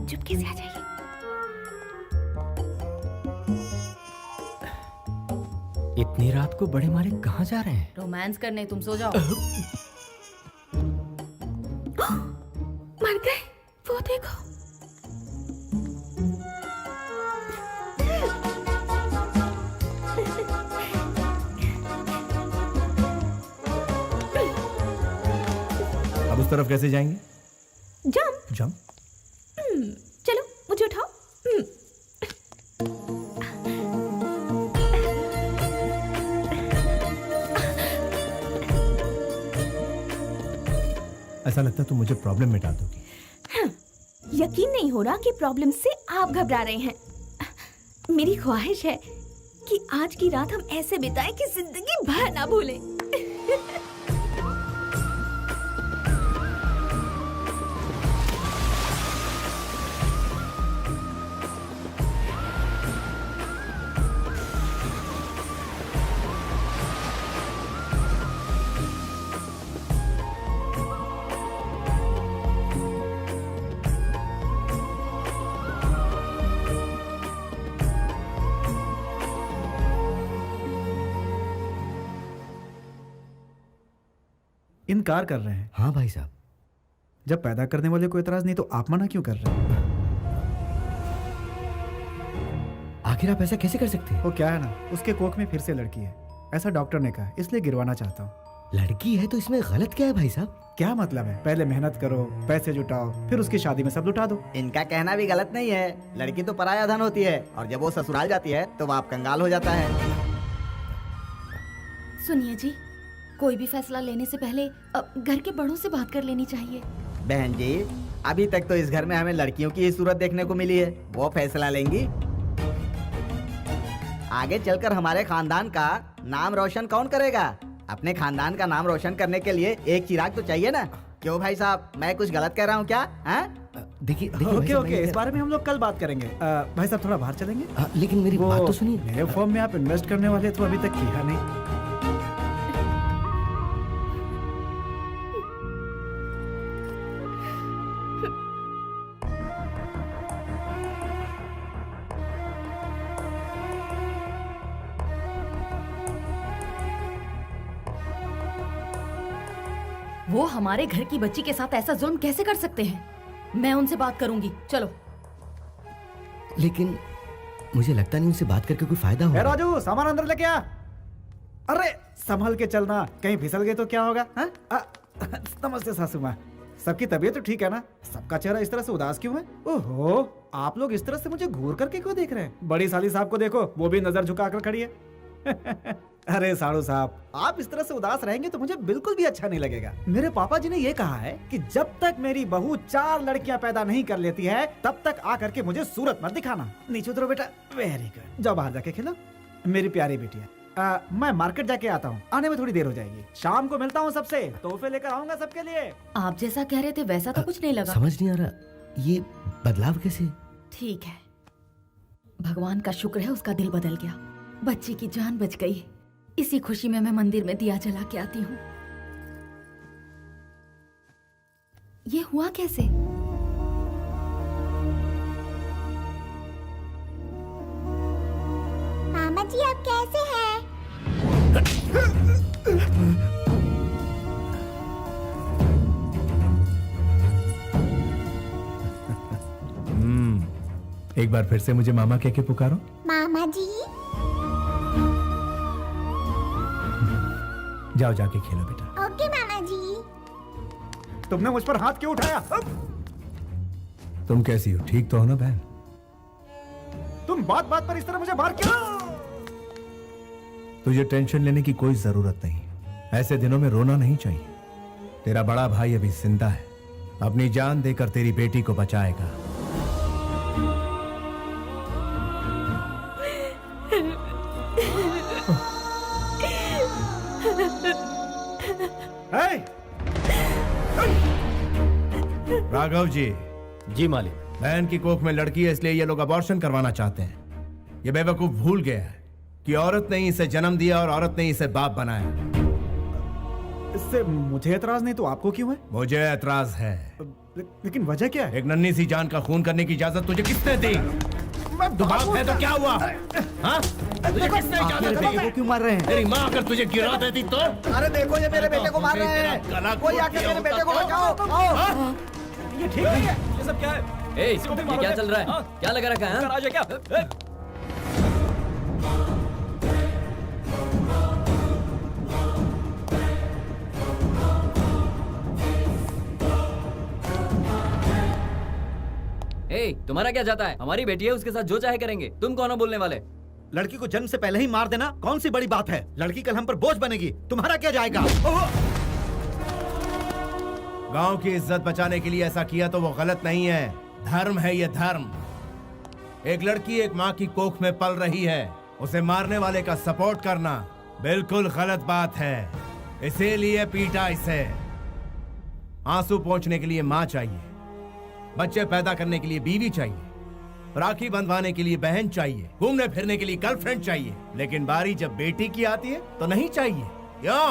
चुपके से आ जाइए। इतनी रात को बड़े मालिक कहाँ जा रहे हैं? रोमांस करने, तुम सो जाओ। मर गए, वो देखो। अब उस तरफ कैसे जाएंगे? जंप। जंप? चलो मुझे उठाओ। ऐसा लगता है तुम मुझे प्रॉब्लम में डाल दोगी। यकीन नहीं हो रहा कि प्रॉब्लम से आप घबरा रहे हैं। मेरी ख्वाहिश है कि आज की रात हम ऐसे बिताएं कि जिंदगी भर ना भूलें। इनकार कर रहे हैं। हाँ भाई साहब। जब पैदा करने वाले को एतराज नहीं तो आप मना क्यों कर रहे हैं? आखिर आप ऐसा कैसे कर सकते हैं? वो क्या है ना, उसके कोख में फिर से लड़की है, ऐसा डॉक्टर ने कहा, इसलिए गिरवाना चाहता हूँ। लड़की है तो इसमें गलत क्या है भाई साहब? क्या मतलब है? पहले मेहनत करो, पैसे जुटाओ, फिर उसकी शादी में सब लुटा दो। इनका कहना भी गलत नहीं है। लड़की तो पराया धन होती है और जब वो ससुराल जाती है तो बाप कंगाल हो जाता है। सुनिए जी, कोई भी फैसला लेने से पहले घर के बड़ों से बात कर लेनी चाहिए। बहन जी, अभी तक तो इस घर में हमें लड़कियों की ही सूरत देखने को मिली है। वो फैसला लेंगी। आगे चलकर हमारे खानदान का नाम रोशन कौन करेगा? अपने खानदान का नाम रोशन करने के लिए एक चिराग तो चाहिए ना। क्यों भाई साहब, मैं कुछ गलत कह रहा हूँ क्या? देखिए ओके ओके, इस बारे में हम लोग कल बात करेंगे। भाई साहब थोड़ा बाहर चलेंगे? लेकिन मेरी बात तो सुनिए। मेरे फॉर्म में आप इन्वेस्ट करने वाले तो अभी तक किया नहीं। वो हमारे घर की बच्ची के साथ ऐसा जुल्म कैसे कर सकते हैं? मैं उनसे बात करूंगी, चलो। लेकिन मुझे लगता नहीं उनसे बात करके कोई फायदा होगा। राजू, सामान अंदर लेके आ। अरे संभल के चलना, कहीं फिसल गए तो क्या होगा? नमस्ते सासू माँ, सबकी तबीयत तो ठीक है ना? सबका चेहरा इस तरह से उदास क्यों है? ओहो, आप लोग इस तरह से मुझे घूर करके क्यों देख रहे हैं? बड़ी साली साहब को देखो, वो भी नजर झुकाकर खड़ी है। अरे साड़ू साहब, आप इस तरह से उदास रहेंगे तो मुझे बिल्कुल भी अच्छा नहीं लगेगा। मेरे पापा जी ने ये कहा है कि जब तक मेरी बहू 4 लड़कियां पैदा नहीं कर लेती है तब तक आकर के मुझे सूरत मत दिखाना। नीचे उतरो बेटा। वेरी गुड, जाओ बाहर जाके खेलो मेरी प्यारी बेटिया। मैं मार्केट जाके आता हूँ, आने में थोड़ी देर हो जाएगी। शाम को मिलता हूँ सबसे, तोहफे लेकर आऊंगा सबके लिए। आप जैसा कह रहे थे वैसा तो कुछ नहीं लगा। समझ नहीं आ रहा ये बदलाव कैसे? ठीक है, भगवान का शुक्र है उसका दिल बदल गया, बच्ची की जान बच गई। इसी खुशी में मैं मंदिर में दिया जला के आती हूँ। ये हुआ कैसे? मामा जी आप कैसे हैं? एक बार फिर से मुझे मामा कह के पुकारो। मामा जी। जाओ जाके खेलो बेटा। ओके मामा जी। तुमने मुझ पर हाथ क्यों उठाया? तुम कैसी हो? ठीक तो हो ना बहन? तुम बात बात पर इस तरह मुझे मार क्यों? तुझे टेंशन लेने की कोई जरूरत नहीं। ऐसे दिनों में रोना नहीं चाहिए। तेरा बड़ा भाई अभी जिंदा है, अपनी जान देकर तेरी बेटी को बचाएगा। राघव जी। जी मालिक। बहन की कोख में लड़की है, इसलिए ये लोग अबॉर्शन करवाना चाहते हैं। ये बेवकूफ भूल गया है कि औरत ने ही इसे जन्म दिया और औरत ने ही इसे बाप बनाया। इससे मुझे एतराज नहीं तो आपको क्यों है? मुझे एतराज है। लेकिन वजह क्या है? एक नन्ही सी जान का खून करने की इजाजत तुझे किसने दी? तू बाप है तो क्या हुआ? हाँ? तुझे किसने इजाजत दी? को क्यों मार रहे हैं? तेरी माँ अगर तुझे गिरा देती तो? अरे देखो ये मेरे बेटे को मार रहे हैं। कोई आके मेरे बेटे को बचाओ। आओ। ये ठीक नहीं है। ये सब क्या है? ए, ये क्या चल रहा है? क्या लगा रखा है? राज है क्या? ए, तुम्हारा क्या जाता है? हमारी बेटी है, उसके साथ जो चाहे करेंगे। तुम कौन हो बोलने वाले? लड़की को जन्म से पहले ही मार देना कौन सी बड़ी बात है? लड़की कल हम पर बोझ बनेगी, तुम्हारा क्या जाएगा? गांव की इज्जत बचाने के लिए ऐसा किया तो वो गलत नहीं है, धर्म है ये धर्म। एक लड़की एक माँ की कोख में पल रही है, उसे मारने वाले का सपोर्ट करना बिल्कुल गलत बात है। इसीलिए पीटा इसे। आंसू पोंछने के लिए माँ चाहिए, बच्चे पैदा करने के लिए बीवी चाहिए, राखी बंधवाने के लिए बहन चाहिए, घूमने फिरने के लिए गर्लफ्रेंड चाहिए, लेकिन बारी जब बेटी की आती है तो नहीं चाहिए। क्यों?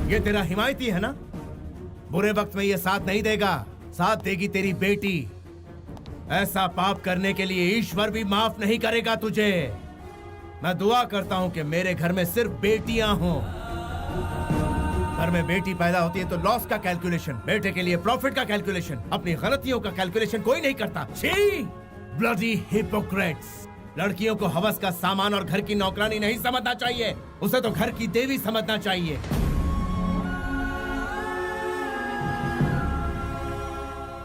ये तेरा हिमायती है ना? बुरे वक्त में ये साथ नहीं देगा, साथ देगी तेरी बेटी। ऐसा पाप करने के लिए ईश्वर भी माफ नहीं करेगा तुझे। मैं दुआ करता हूं कि मेरे घर में सिर्फ बेटियां हों। घर में बेटी पैदा होती है तो लॉस का कैलकुलेशन, बेटे के लिए प्रॉफिट का कैलकुलेशन, अपनी गलतियों का कैलकुलेशन कोई नहीं करता। छी! Bloody Hippocrates! लड़कियों को हवस का सामान और घर की नौकरानी नहीं समझना चाहिए, उसे तो घर की देवी समझना चाहिए।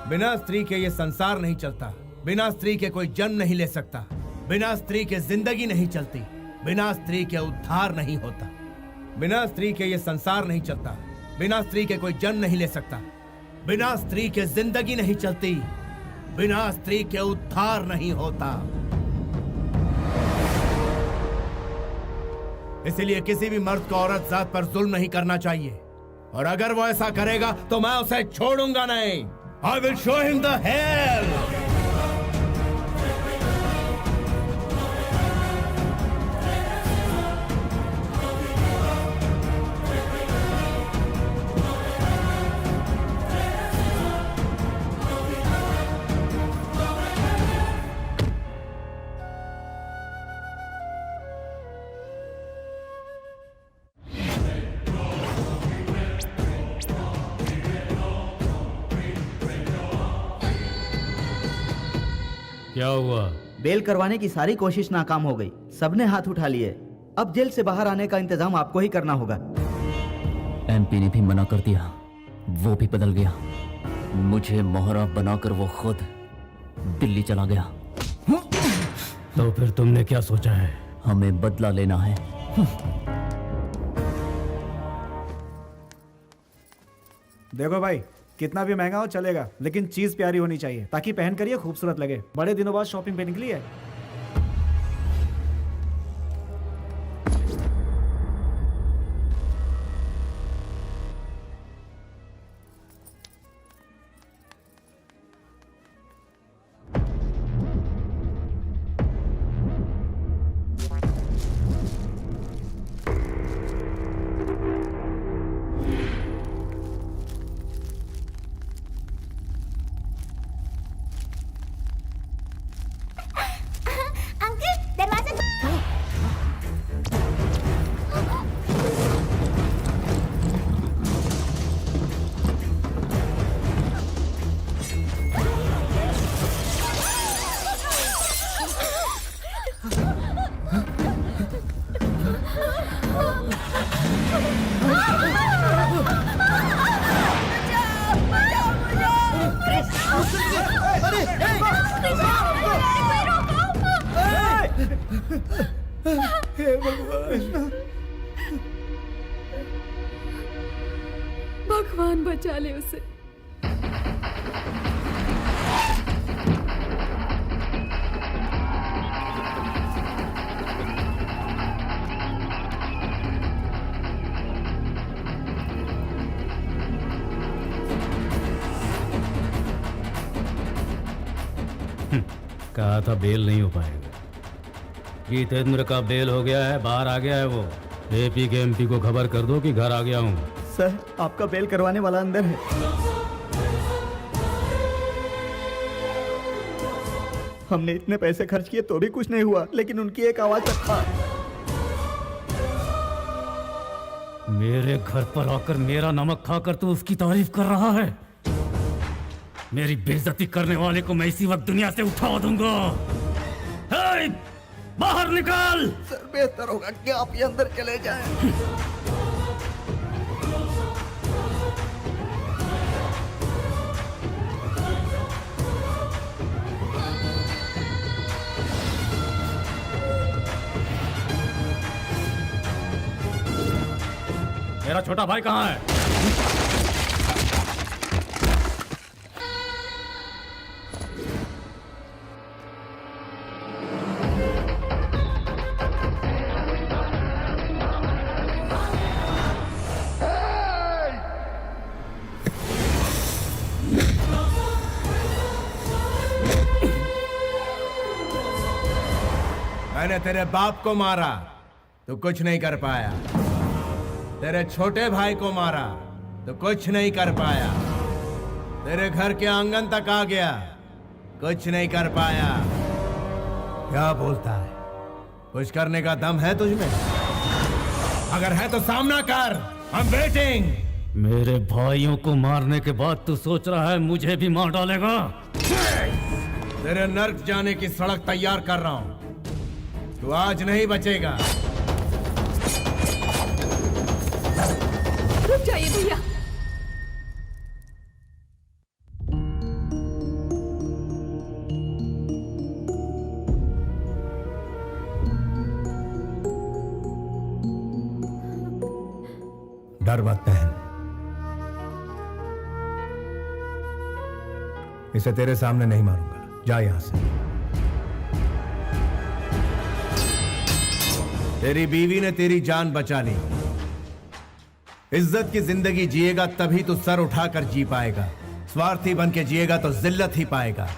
बिना स्त्री के ये संसार नहीं चलता, बिना स्त्री के कोई जन्म नहीं ले सकता, बिना स्त्री के जिंदगी नहीं चलती, बिना स्त्री के उद्धार नहीं होता। बिना स्त्री के ये संसार नहीं चलता, बिना स्त्री के कोई जन्म नहीं ले सकता, बिना स्त्री के जिंदगी नहीं चलती, बिना स्त्री के उद्धार नहीं होता। इसीलिए किसी भी मर्द को औरत जात पर जुल्म नहीं करना चाहिए, और अगर वो ऐसा करेगा तो मैं उसे छोड़ूंगा नहीं। I will show him the hell! क्या हुआ? बेल करवाने की सारी कोशिश नाकाम हो गई, सबने हाथ उठा लिए। अब जेल से बाहर आने का इंतजाम आपको ही करना होगा। एमपी ने भी मना कर दिया, वो भी बदल गया। मुझे मोहरा बनाकर वो खुद दिल्ली चला गया। तो फिर तुमने क्या सोचा है? हमें बदला लेना है। देखो भाई, कितना भी महंगा हो चलेगा, लेकिन चीज प्यारी होनी चाहिए ताकि पहन कर ये खूबसूरत लगे। बड़े दिनों बाद शॉपिंग पे निकली है। भगवान बचा ले उसे। कहा था बेल नहीं हो पाएगा। जितेंद्र का बेल हो गया है, बाहर आ गया है वो। एपी के एमपी को खबर कर दो कि घर आ गया हूँ। सर, आपका बेल करवाने वाला अंदर है। हमने इतने पैसे खर्च किए तो भी कुछ नहीं हुआ, लेकिन उनकी एक आवाज तक था। मेरे घर पर आकर मेरा नमक खाकर तू उसकी तारीफ कर रहा है। मेरी बेइज्जती करने वाले को मैं इसी वक्त दुनिया से उठा दूंगा। हे, बाहर निकाल। सर, बेहतर होगा कि आप ये अंदर चले जाएं। मेरा छोटा भाई कहाँ है? मैंने तेरे बाप को मारा तो कुछ नहीं कर पाया, तेरे छोटे भाई को मारा तो कुछ नहीं कर पाया, तेरे घर के आंगन तक आ गया, कुछ नहीं कर पाया। क्या बोलता है? कुछ करने का दम है तुझमें? अगर है तो सामना कर। I'm waiting। मेरे भाइयों को मारने के बाद तू सोच रहा है मुझे भी मार डालेगा? तेरे नर्क जाने की सड़क तैयार कर रहा हूं, तू आज नहीं बचेगा। रुक जाइए भैया। डर मत बहन, इसे तेरे सामने नहीं मारूंगा। जा यहां से। तेरी बीवी ने तेरी जान बचा ली। इज्जत की जिंदगी जिएगा तभी तो सर उठाकर जी पाएगा। स्वार्थी बन के जिएगा तो जिल्लत ही पाएगा।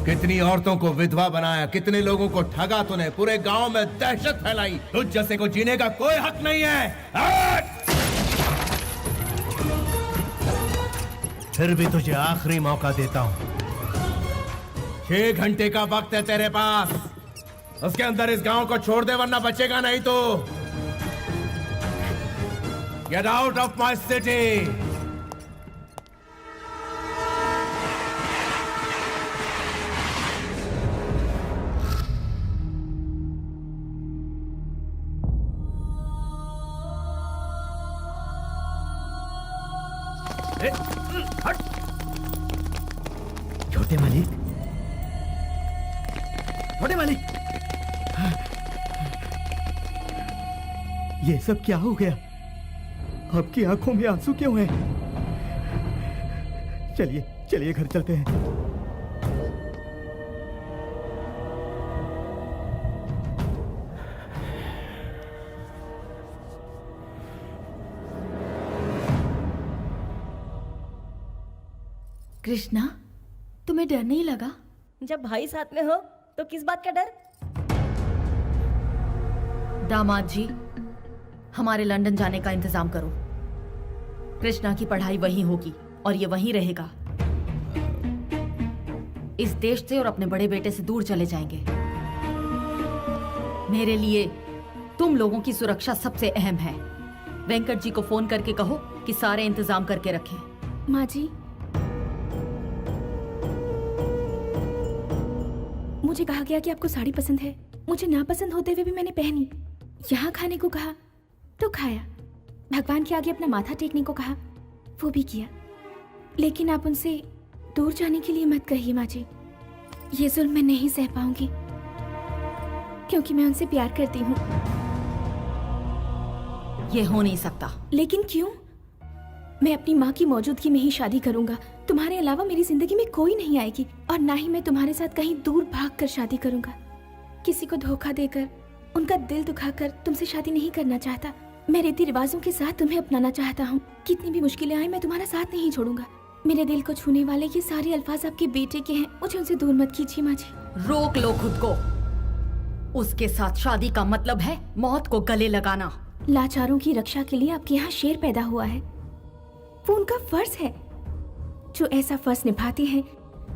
कितनी औरतों को विधवा बनाया, कितने लोगों को ठगा तूने, पूरे गांव में दहशत फैलाई। तुझ जैसे को जीने का कोई हक नहीं है। फिर भी तुझे आखिरी मौका देता हूं। 6 घंटे का वक्त है तेरे पास, उसके अंदर इस गांव को छोड़ दे वरना बचेगा नहीं तो। Get out of my city! छोटे मालिक, छोटे मालिक, ये सब क्या हो गया? आपकी आंखों में आंसू क्यों हैं? चलिए चलिए घर चलते हैं। कृष्णा, तुम्हें डर नहीं लगा? जब भाई साथ में हो तो किस बात का डर? दामाद जी, हमारे लंदन जाने का इंतजाम करो। कृष्णा की पढ़ाई वहीं होगी और ये वहीं रहेगा। इस देश से और अपने बड़े बेटे से दूर चले जाएंगे। मेरे लिए तुम लोगों की सुरक्षा सबसे अहम है। वेंकट जी को फोन करके कहो कि सारे इंतजाम करके रखें। माँ जी, मुझे कहा गया कि आपको साड़ी पसंद है। मुझे ना पसंद होते हुए भी मैंने पहनी। यहाँ खाने को कहा तो खाया, भगवान के आगे अपना माथा टेकने को कहा, वो भी किया। लेकिन आप उनसे दूर जाने के लिए मत कहिए माँ जी। ये जुल्म मैं नहीं सह पाऊंगी, क्योंकि मैं उनसे प्यार करती हूँ। ये हो नहीं सकता। लेकिन क्यों? मैं अपनी माँ की मौजूदगी में ही शादी करूंगा। तुम्हारे अलावा मेरी जिंदगी में कोई नहीं आएगी, और ना ही मैं तुम्हारे साथ कहीं दूर भागकर शादी करूंगा। किसी को धोखा देकर, उनका दिल दुखाकर तुमसे शादी नहीं करना चाहता। मैं रीति रिवाजों के साथ तुम्हें अपनाना चाहता हूँ। कितनी भी मुश्किलें आए, मैं तुम्हारा साथ नहीं छोड़ूंगा। मेरे दिल को छूने वाले ये सारे अल्फाज आपके बेटे के हैं, मुझे उनसे दूर मत कीजिए माँ जी। रोक लो खुद को। उसके साथ शादी का मतलब है मौत को गले लगाना। लाचारों की रक्षा के लिए आपके यहाँ शेर पैदा हुआ है, वो उनका फर्ज है। जो ऐसा फर्ज निभाते हैं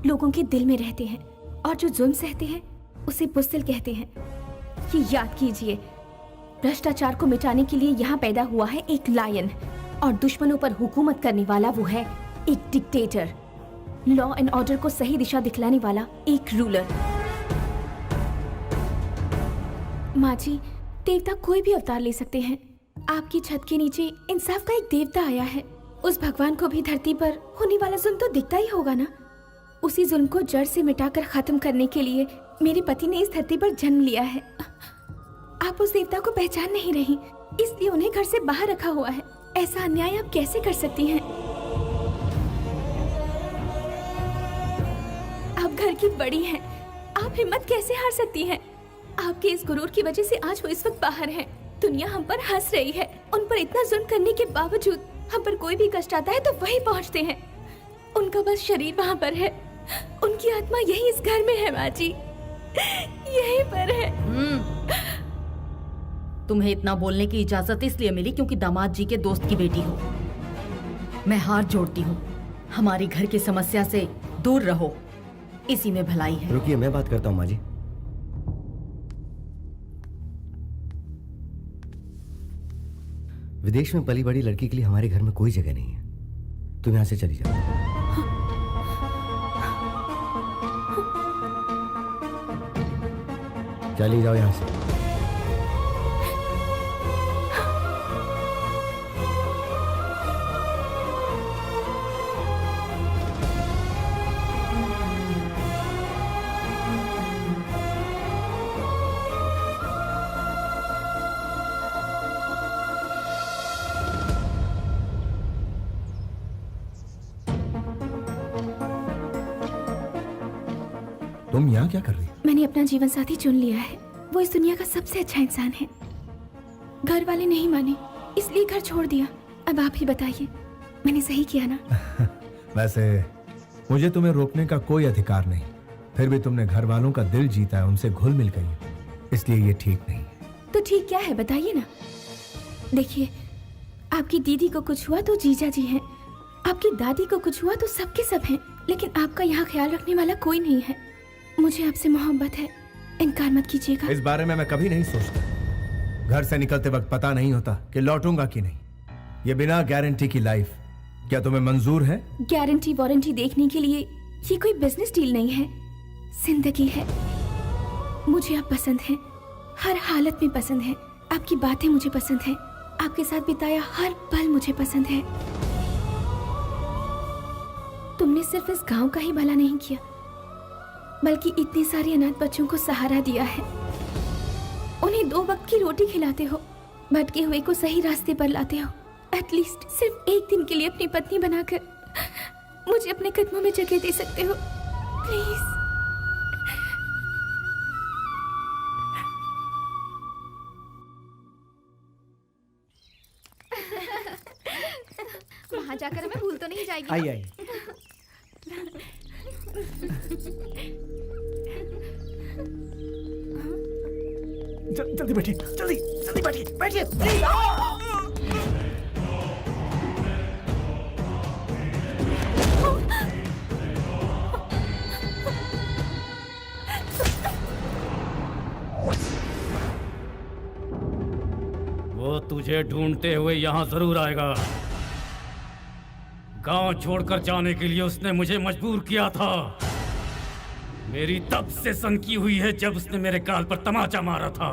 लोगों के दिल में रहते हैं, और जो जुल्म सहते हैं उसे बुज़दिल कहते हैं। ये याद कीजिए, भ्रष्टाचार को मिटाने के लिए यहाँ पैदा हुआ है एक लायन, और दुश्मनों पर हुकूमत करने वाला वो है एक डिक्टेटर। लॉ एंड ऑर्डर को सही दिशा दिखलाने वाला एक रूलर। माँ जी, देवता कोई भी अवतार ले सकते हैं। आपकी छत के नीचे इंसाफ का एक देवता आया है। उस भगवान को भी धरती पर होने वाला जुल्म तो दिखता ही होगा ना। उसी जुल्म को जड़ से मिटाकर खत्म करने के लिए मेरे पति ने इस धरती पर जन्म लिया है। आप उस देवता को पहचान नहीं रही, इसलिए उन्हें घर से बाहर रखा हुआ है। ऐसा अन्याय आप कैसे कर सकती हैं? आप घर की बड़ी हैं, आप हिम्मत कैसे हार सकती हैं? आपके इस गुरूर की वजह से आज वो इस वक्त बाहर हैं। दुनिया हम पर हंस रही है। उन पर इतना जुल्म करने के बावजूद हम पर कोई भी कष्ट आता है तो वही पहुंचते हैं। उनका बस शरीर वहाँ पर है, उनकी आत्मा यही इस घर में है माँ जी, यहीं पर है। तुम्हें इतना बोलने की इजाजत इसलिए मिली क्योंकि दामाद जी के दोस्त की बेटी हो। मैं हाथ जोड़ती हूँ, हमारी घर की समस्या से दूर रहो, इसी में भलाई है। रुकिए, मैं बात करता हूँ माँ जी। विदेश में पली बड़ी लड़की के लिए हमारे घर में कोई जगह नहीं है। तुम यहाँ से चली जाओ। चली जाओ यहाँ से। तुम यहाँ क्या कर रही? मैंने अपना जीवन साथी चुन लिया है। वो इस दुनिया का सबसे अच्छा इंसान है। घर वाले नहीं माने, इसलिए घर छोड़ दिया। अब आप ही बताइए, मैंने सही किया ना? वैसे मुझे तुम्हें रोकने का कोई अधिकार नहीं, फिर भी तुमने घर वालों का दिल जीता है, उनसे घुल मिल गई, इसलिए ये ठीक नहीं है। तो ठीक क्या है बताइए ना। देखिए, आपकी दीदी को कुछ हुआ तो जीजा जी हैं, आपकी दादी को कुछ हुआ तो सबके सब हैं, लेकिन आपका यहाँ ख्याल रखने वाला कोई नहीं है। मुझे आपसे मोहब्बत है, इनकार मत कीजिएगा। इस बारे में मैं कभी नहीं सोचता। घर से निकलते वक्त पता नहीं होता कि लौटूंगा कि नहीं। ये बिना गारंटी की लाइफ क्या तुम्हें मंजूर है? गारंटी वारंटी देखने के लिए ये कोई बिजनेस डील नहीं है, जिंदगी है। मुझे आप पसंद हैं, हर हालत में पसंद है। आपकी बातें मुझे पसंद है, आपके साथ बिताया हर पल मुझे पसंद है। तुमने सिर्फ इस गांव का ही भला नहीं किया, बल्कि इतने सारे अनाथ बच्चों को सहारा दिया है। उन्हें 2 वक्त की रोटी खिलाते हो, भटके हुए को सही रास्ते पर लाते हो। एटलीस्ट सिर्फ एक दिन के लिए अपनी पत्नी बनाकर मुझे अपने कदमों में जगह दे सकते हो, प्लीज। वहाँ जाकर हमें भूल तो नहीं जाएगी? आइए आइए। जल्दी बैठिए, जल्दी जल्दी बैठिए, बैठिए प्लीज। वो तुझे ढूंढते हुए यहाँ जरूर आएगा। गांव छोड़कर जाने के लिए उसने मुझे मजबूर किया था। मेरी तब से सनकी हुई है जब उसने मेरे गाल पर तमाचा मारा था।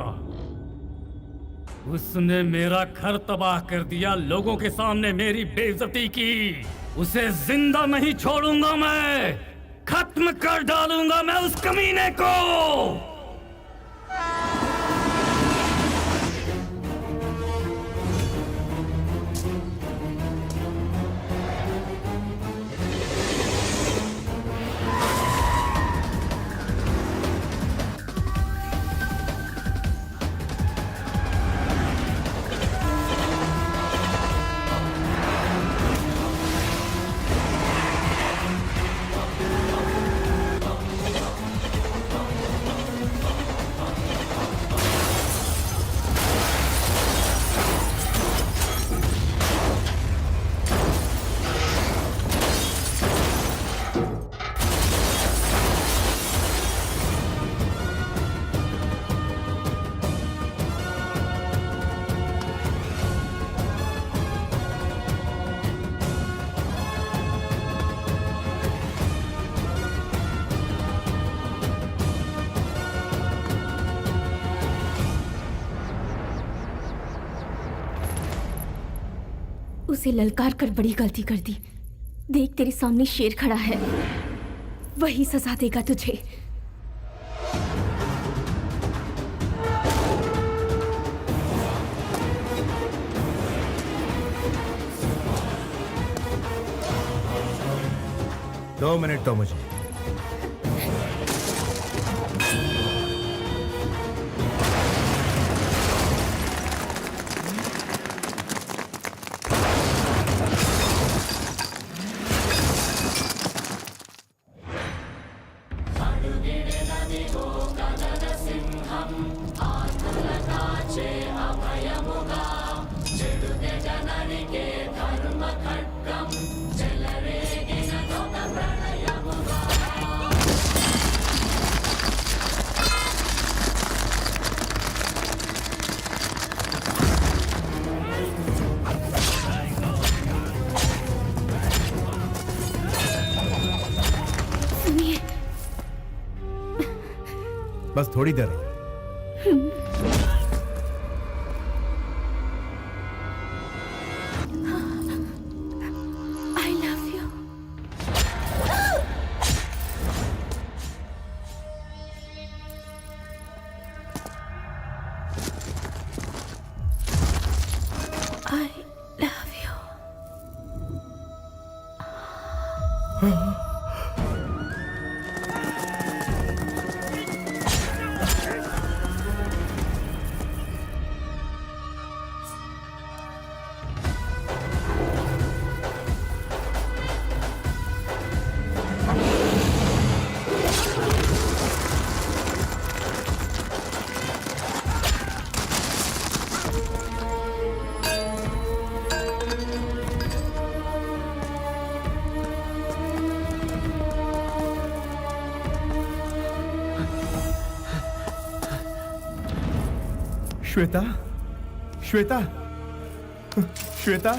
उसने मेरा घर तबाह कर दिया, लोगों के सामने मेरी बेइज्जती की। उसे जिंदा नहीं छोड़ूंगा मैं, खत्म कर डालूंगा मैं उस कमीने को। उसे ललकार कर बड़ी गलती कर दी। देख तेरे सामने शेर खड़ा है, वही सजा देगा तुझे। दो मिनट दो मुझे। बस थोड़ी देर और। I love you. I love you. Shweta, Shweta, Shweta,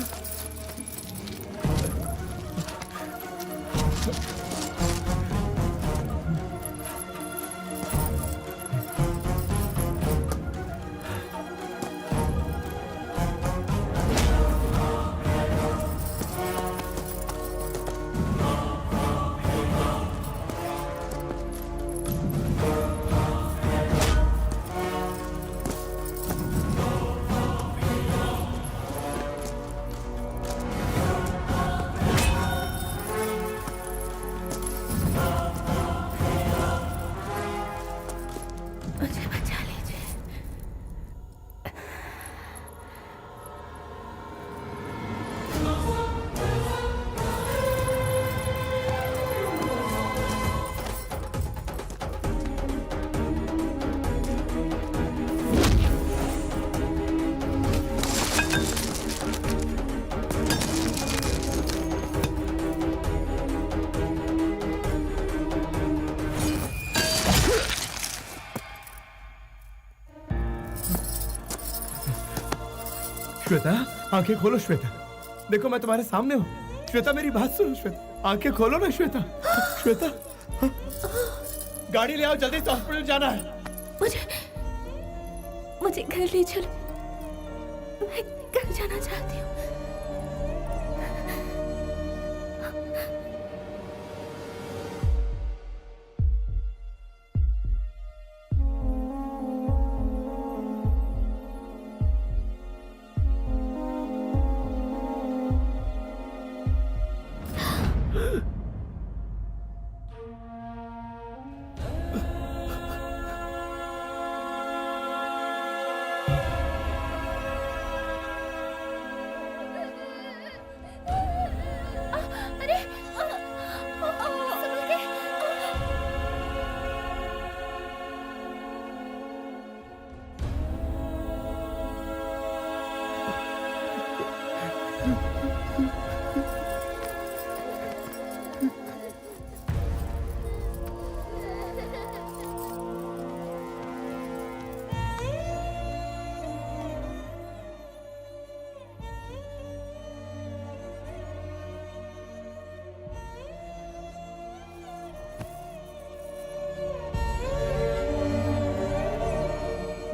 मुझे बचा लीजिए। श्वेता, आंखें खोलो श्वेता। देखो मैं तुम्हारे सामने हूँ। श्वेता मेरी बात सुनो श्वेता, आंखें खोलो ना श्वेता। श्वेता, गाड़ी ले आओ, जल्दी से हॉस्पिटल जाना है। मुझे घर ले चलो, मैं घर जाना चाहती हूँ।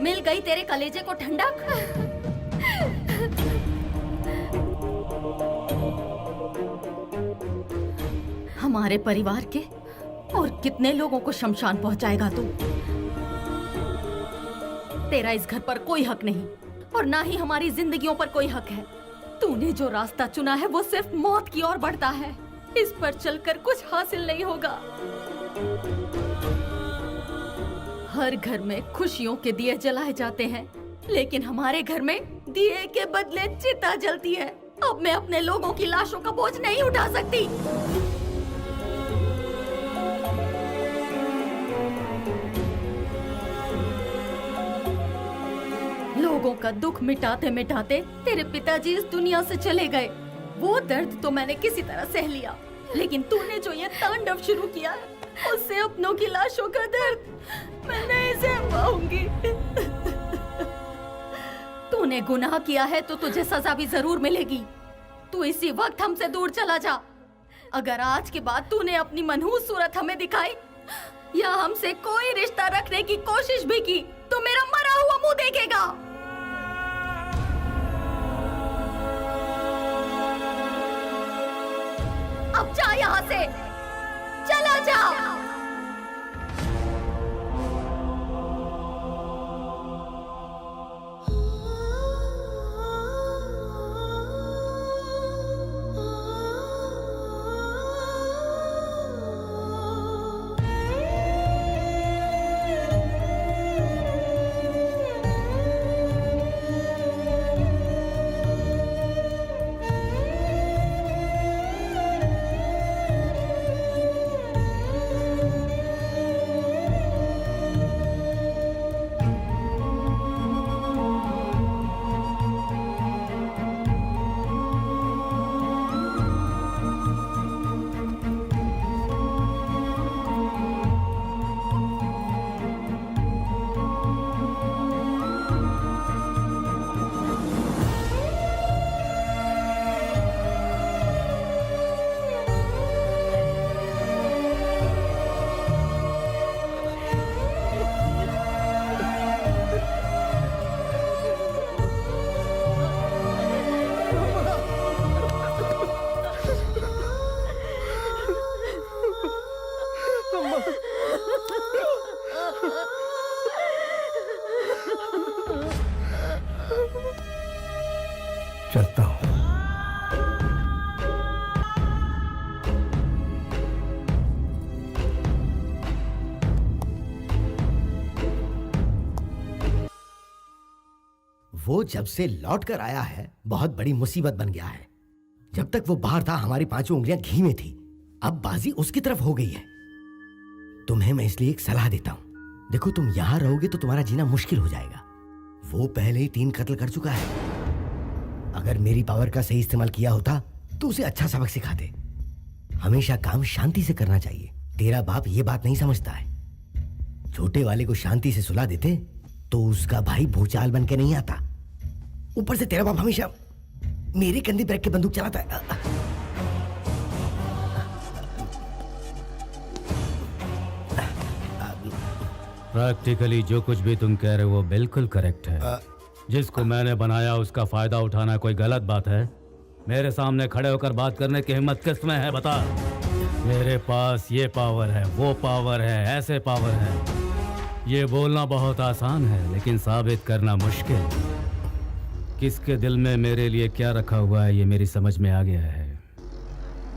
मिल गई तेरे कलेजे को ठंडक। हमारे परिवार के और कितने लोगों को शमशान पहुंचाएगा तू? तेरा इस घर पर कोई हक नहीं और ना ही हमारी जिंदगियों पर कोई हक है। तूने जो रास्ता चुना है वो सिर्फ मौत की ओर बढ़ता है। इस पर चलकर कुछ हासिल नहीं होगा। हर घर में खुशियों के दिए जलाए जाते हैं, लेकिन हमारे घर में दिए के बदले चिता जलती है। अब मैं अपने लोगों की लाशों का बोझ नहीं उठा सकती। लोगों का दुख मिटाते मिटाते तेरे पिताजी इस दुनिया से चले गए। वो दर्द तो मैंने किसी तरह सह लिया, लेकिन तूने जो ये तांडव शुरू किया उससे अपनों की लाशों का दर्द मैं नहीं सह पाऊंगी। तूने गुनाह किया है तो तुझे सजा भी जरूर मिलेगी। तू इसी वक्त हमसे दूर चला जा। अगर आज के बाद तूने अपनी मनहूस सूरत हमें दिखाई या हमसे कोई रिश्ता रखने की कोशिश भी की तो मेरा मरा हुआ मुंह देखेगा। अब जा यहाँ से, चला जा। चलता हूं। वो जब से लौट कर आया है बहुत बड़ी मुसीबत बन गया है। जब तक वो बाहर था हमारी पांचों उंगलियां घी में थी, अब बाजी उसकी तरफ हो गई है। तुम्हें मैं इसलिए एक सलाह देता हूं। देखो, तुम यहां रहोगे तो तुम्हारा जीना मुश्किल हो जाएगा। वो पहले ही 3 कत्ल कर चुका है। अगर मेरी पावर का सही इस्तेमाल किया होता तो उसे अच्छा सबक सिखाते। हमेशा काम शांति से करना चाहिए। तेरा बाप ये बात नहीं समझता है। छोटे वाले को शांति से सुला देते तो उसका भाई भूचाल बन के नहीं आता। ऊपर से तेरा बाप हमेशा मेरे कंधे पर रख के बंदूक चलाता है। प्रैक्टिकली जो कुछ भी तुम कह रहे हो वो बिल्कुल करेक्ट है। जिसको मैंने बनाया उसका फायदा उठाना कोई गलत बात है? मेरे सामने खड़े होकर बात करने की हिम्मत किसमें है, बता। मेरे पास ये पावर है, वो पावर है, ऐसे पावर है। ये बोलना बहुत आसान है लेकिन साबित करना मुश्किल। किसके दिल में मेरे लिए क्या रखा हुआ है ये मेरी समझ में आ गया है।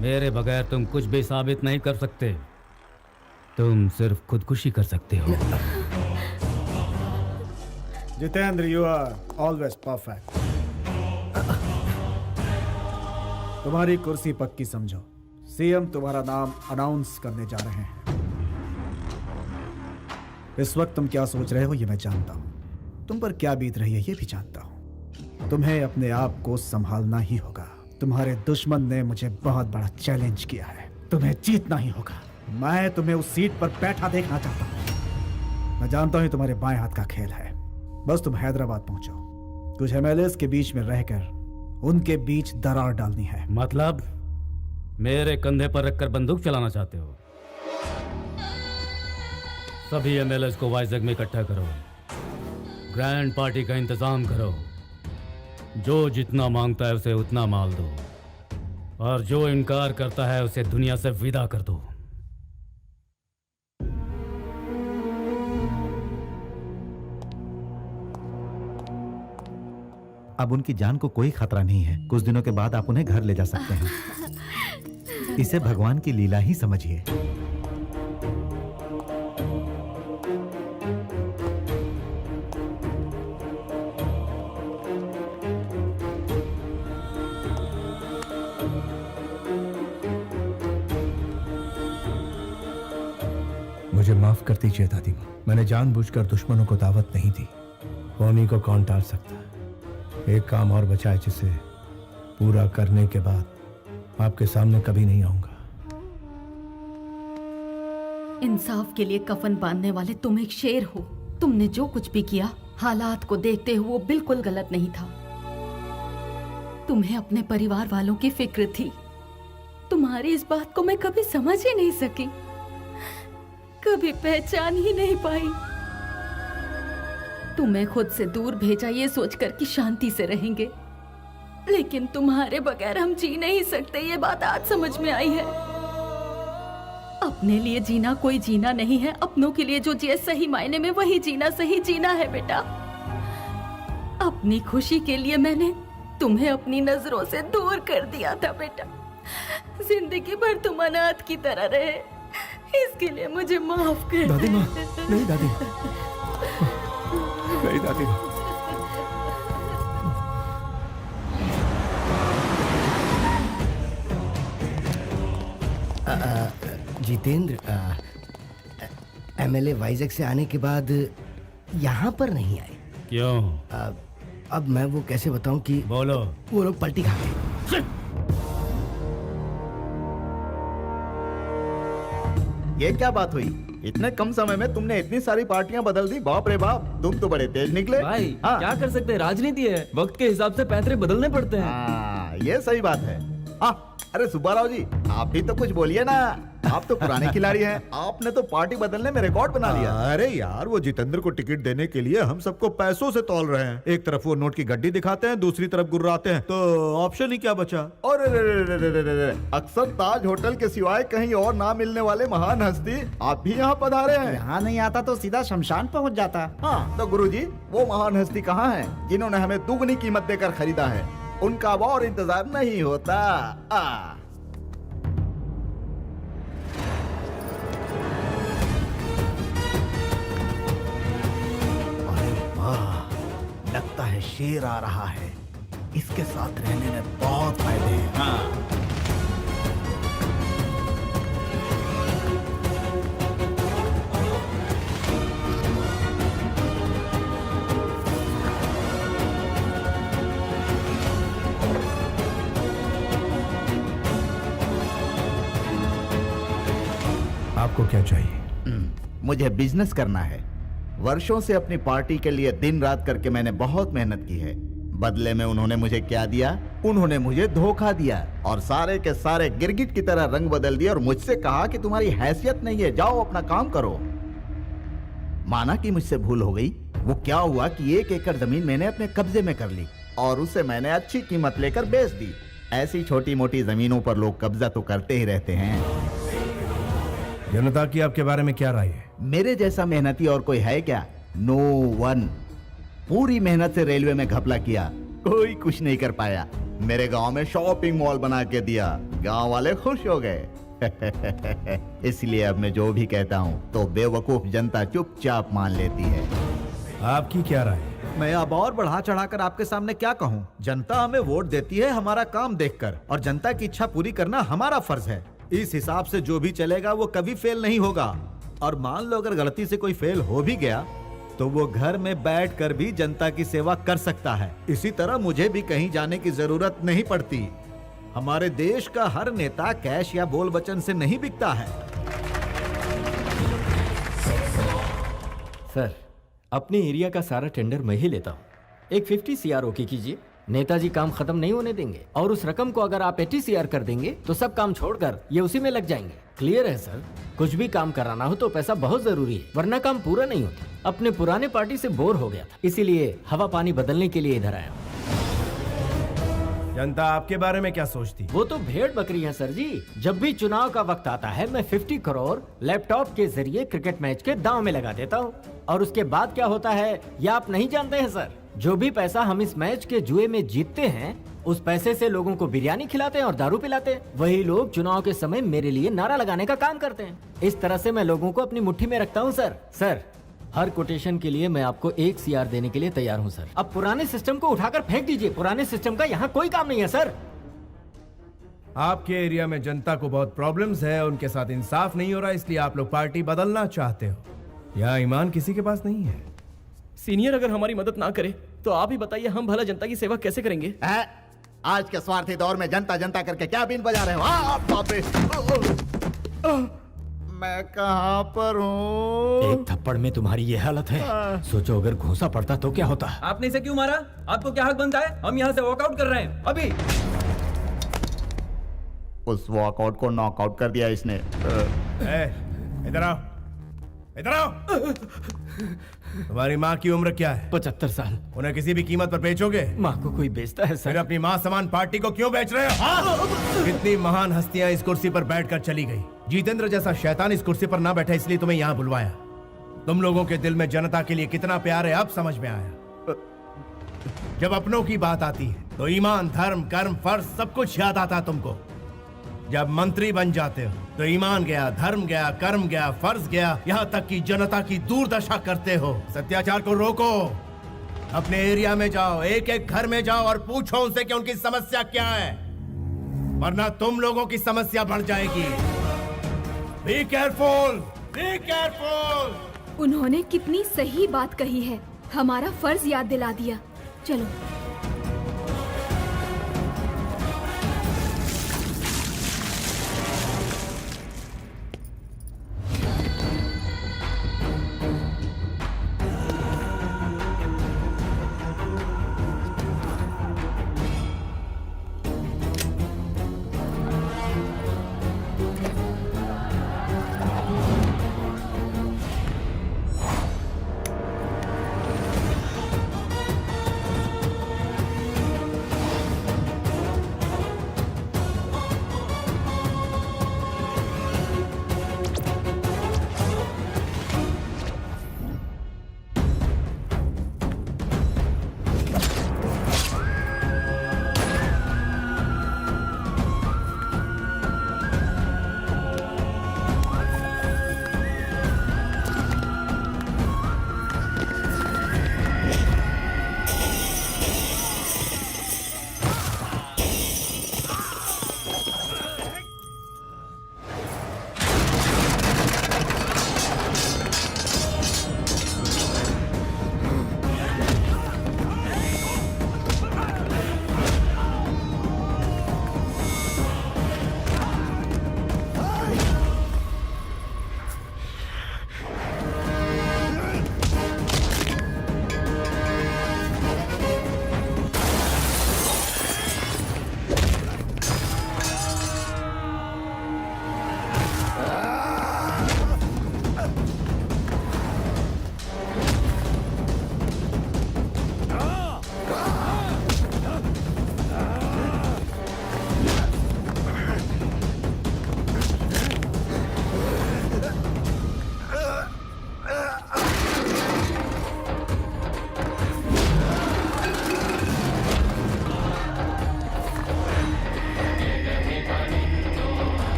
मेरे बगैर तुम कुछ भी साबित नहीं कर सकते। तुम सिर्फ खुदकुशी कर सकते हो। Jitendra, you are always perfect. तुम्हारी कुर्सी पक्की समझो। सीएम तुम्हारा नाम अनाउंस करने जा रहे हैं। इस वक्त तुम क्या सोच रहे हो ये मैं जानता हूं। तुम पर क्या बीत रही है ये भी जानता हूं। तुम्हें अपने आप को संभालना ही होगा। तुम्हारे दुश्मन ने मुझे बहुत बड़ा चैलेंज किया है। तुम्हें जीतना ही होगा। मैं तुम्हें उस सीट पर बैठा देखना चाहता हूं। मैं जानता हूं तुम्हारे बाएं हाथ का खेल है। बस तुम हैदराबाद पहुंचो। कुछ एमएलएस के बीच में रहकर उनके बीच दरार डालनी है। मतलब मेरे कंधे पर रखकर बंदूक चलाना चाहते हो? सभी एमएलएस को वाइजग में इकट्ठा करो। ग्रैंड पार्टी का इंतजाम करो। जो जितना मांगता है उसे उतना माल दो। और जो इनकार करता है उसे दुनिया से विदा कर दो। अब उनकी जान को कोई खतरा नहीं है। कुछ दिनों के बाद आप उन्हें घर ले जा सकते हैं। इसे भगवान की लीला ही समझिए। मुझे माफ कर दीजिए दादी माँ, मैंने जानबूझकर दुश्मनों को दावत नहीं दी। होनी को कौन टाल सकता है। एक काम और बचा है जिसे पूरा करने के बाद आपके सामने कभी नहीं आऊंगा। इंसाफ के लिए कफन बांधने वाले तुम एक शेर हो। तुमने जो कुछ भी किया हालात को देखते हुए वो बिल्कुल गलत नहीं था। तुम्हें अपने परिवार वालों की फिक्र थी। तुम्हारी इस बात को मैं कभी समझ ही नहीं सकी, कभी पहचान ही नहीं पाई। तुम्हें खुद से दूर भेजा ये सोचकर कि शांति से रहेंगे, लेकिन तुम्हारे बगैर हम जी नहीं सकते, ये बात आज समझ में आई है। अपने लिए जीना कोई जीना नहीं है, अपनों के लिए जो जिए सही मायने में वही जीना सही जीना है बेटा। अपनी खुशी के लिए मैंने तुम्हें अपनी नजरों से दूर कर दिया था बेटा। जिंदगी भर तुम अनाथ की तरह रहे, इसके लिए मुझे माफ कर। दादी माँ, नहीं दादी, नहीं दादी माँ। जितेंद्र, एमएलए वाइजैक से आने के बाद यहाँ पर नहीं आए। क्यों? अब मैं वो कैसे बताऊं कि बोलो। वो लोग पलटी खा गए। ये क्या बात हुई? इतने कम समय में तुमने इतनी सारी पार्टियां बदल दी। बाप रे बाप, तुम तो बड़े तेज निकले। भाई क्या कर सकते हैं, राजनीति है, वक्त के हिसाब से पैतरे बदलने पड़ते हैं। ये सही बात है। अरे सुब्बाराव जी, आप भी तो कुछ बोलिए ना। आप तो पुराने खिलाड़ी हैं, आपने तो पार्टी बदलने में रिकॉर्ड बना लिया। अरे यार, वो जितेंद्र को टिकट देने के लिए हम सबको पैसों से तौल रहे हैं। एक तरफ वो नोट की गड्डी दिखाते हैं, दूसरी तरफ गुर्राते हैं, तो ऑप्शन ही क्या बचा। और अक्सर ताज होटल के सिवाय कहीं और ना मिलने वाले महान हस्ती आप भी यहाँ पधारे हैं। यहाँ नहीं आता तो सीधा शमशान पहुँच जाता। हाँ तो गुरुजी, वो महान हस्ती कहाँ है जिन्होंने हमें दुगनी कीमत देकर खरीदा है? उनका अब और इंतजार नहीं होता। अरे वाह, लगता है शेर आ रहा है। इसके साथ रहने में बहुत फायदे हैं। हाँ। आपको क्या चाहिए? मुझे बिजनेस करना है। वर्षों से अपनी पार्टी के लिए दिन रात करके मैंने बहुत मेहनत की है। बदले में उन्होंने मुझे क्या दिया? उन्होंने मुझे धोखा दिया और सारे के सारे गिरगिट की तरह रंग बदल दिया और मुझसे कहा कि तुम्हारी हैसियत नहीं है, जाओ अपना काम करो। माना कि मुझसे भूल हो गई। वो क्या हुआ कि 1 एकड़ जमीन मैंने अपने कब्जे में कर ली और उसे मैंने अच्छी कीमत लेकर बेच दी। ऐसी छोटी मोटी जमीनों पर लोग कब्जा तो करते ही रहते हैं। जनता की आपके बारे में क्या राय है? मेरे जैसा मेहनती और कोई है क्या? No one. पूरी मेहनत से रेलवे में घपला किया, कोई कुछ नहीं कर पाया। मेरे गांव में शॉपिंग मॉल बना के दिया, गांव वाले खुश हो गए। इसलिए अब मैं जो भी कहता हूँ तो बेवकूफ जनता चुपचाप मान लेती है। आपकी क्या राय? मैं अब और बढ़ा चढ़ाकर आपके सामने क्या कहूँ। जनता हमें वोट देती है हमारा काम देखकर, और जनता की इच्छा पूरी करना हमारा फर्ज है। इस हिसाब से जो भी चलेगा वो कभी फेल नहीं होगा। और मान लो अगर गलती से कोई फेल हो भी गया तो वो घर में बैठकर भी जनता की सेवा कर सकता है। इसी तरह मुझे भी कहीं जाने की जरूरत नहीं पड़ती। हमारे देश का हर नेता कैश या बोल वचन से नहीं बिकता है। सर, अपने एरिया का सारा टेंडर मैं ही लेता हूँ। एक 50 CR ओके कीजिए। नेताजी काम खत्म नहीं होने देंगे, और उस रकम को अगर आप 80 CR कर देंगे तो सब काम छोड़कर ये उसी में लग जाएंगे। क्लियर है सर? कुछ भी काम कराना हो तो पैसा बहुत जरूरी है, वरना काम पूरा नहीं होता। अपने पुराने पार्टी से बोर हो गया था, इसीलिए हवा पानी बदलने के लिए इधर आया। जनता आपके बारे में क्या सोचती? वो तो भेड़ बकरी है सर जी। जब भी चुनाव का वक्त आता है मैं 50 करोड़ लैपटॉप के जरिए क्रिकेट मैच के दांव में लगा देता हूँ, और उसके बाद क्या होता है ये आप नहीं जानते हैं सर। जो भी पैसा हम इस मैच के जुए में जीतते हैं उस पैसे से लोगों को बिरयानी खिलाते हैं और दारू पिलाते हैं। वही लोग चुनाव के समय मेरे लिए नारा लगाने का काम करते हैं। इस तरह से मैं लोगों को अपनी मुट्ठी में रखता हूँ सर। हर कोटेशन के लिए मैं आपको 1 CR देने के लिए तैयार हूँ सर। अब पुराने सिस्टम को उठाकर फेंक दीजिए, पुराने सिस्टम का यहाँ कोई काम नहीं है सर। आपके एरिया में जनता को बहुत प्रॉब्लम्स है, उनके साथ इंसाफ नहीं हो रहा, इसलिए आप लोग पार्टी बदलना चाहते हो। यहाँ ईमान किसी के पास नहीं है। सीनियर अगर हमारी मदद ना करे तो आप ही बताइए हम भला जनता की सेवा कैसे करेंगे? आज के स्वार्थी दौर में जनता जनता करके क्या बीन बजा रहे हो? बाप रे! मैं कहाँ पर हूँ? एक थप्पड़ में तुम्हारी ये हालत है, सोचो अगर घूंसा पड़ता तो क्या होता। आपने इसे क्यों मारा? आपको क्या हक बनता है? हम यहाँ से वॉकआउट कर रहे हैं अभी। उस वॉकआउट को नॉकआउट कर दिया इसने। इधर आओ, इधर आओ। तुम्हारी माँ की उम्र क्या है? 75 साल। उन्हें किसी भी कीमत पर बेचोगे? माँ को कोई बेचता है सर? फिर अपनी माँ समान पार्टी को क्यों बेच रहे हो? कितनी महान हस्तियां इस कुर्सी पर बैठकर चली गई। जितेंद्र जैसा शैतान इस कुर्सी पर ना बैठा, इसलिए तुम्हें यहाँ बुलवाया। तुम लोगों के दिल में जनता के लिए कितना प्यार है अब समझ में आया। जब अपनों की बात आती है तो ईमान, धर्म, कर्म, फर्ज सब कुछ याद आता तुमको। जब मंत्री बन जाते हो तो ईमान गया, धर्म गया, कर्म गया, फर्ज गया, यहाँ तक कि जनता की दुर्दशा करते हो। अत्याचार को रोको। अपने एरिया में जाओ, एक एक घर में जाओ और पूछो उनसे कि उनकी समस्या क्या है, वरना तुम लोगों की समस्या बढ़ जाएगी। Be careful, be careful. उन्होंने कितनी सही बात कही है, हमारा फर्ज याद दिला दिया। चलो।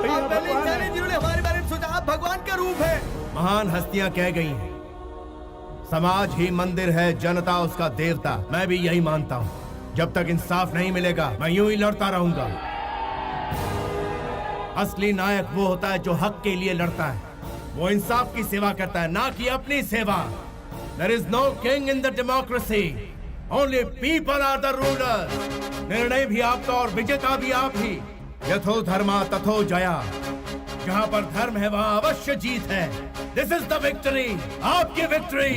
आप पहले इंसान हैं जिन्होंने हमारे बारे में सोचा। आप भगवान का रूप है। महान हस्तियां कह गई हैं, समाज ही मंदिर है, जनता उसका देवता। मैं भी यही मानता हूँ। जब तक इंसाफ नहीं मिलेगा मैं यूं ही लड़ता रहूंगा। असली नायक वो होता है जो हक के लिए लड़ता है, वो इंसाफ की सेवा करता है, ना कि अपनी सेवा। There is no king in the democracy. Only people are the rulers. निर्णय भी आपका और विजेता भी आप ही। यथो धर्मा तथो जया। जहां पर धर्म है वहां अवश्य जीत है। This is the victory. आपकी विक्ट्री।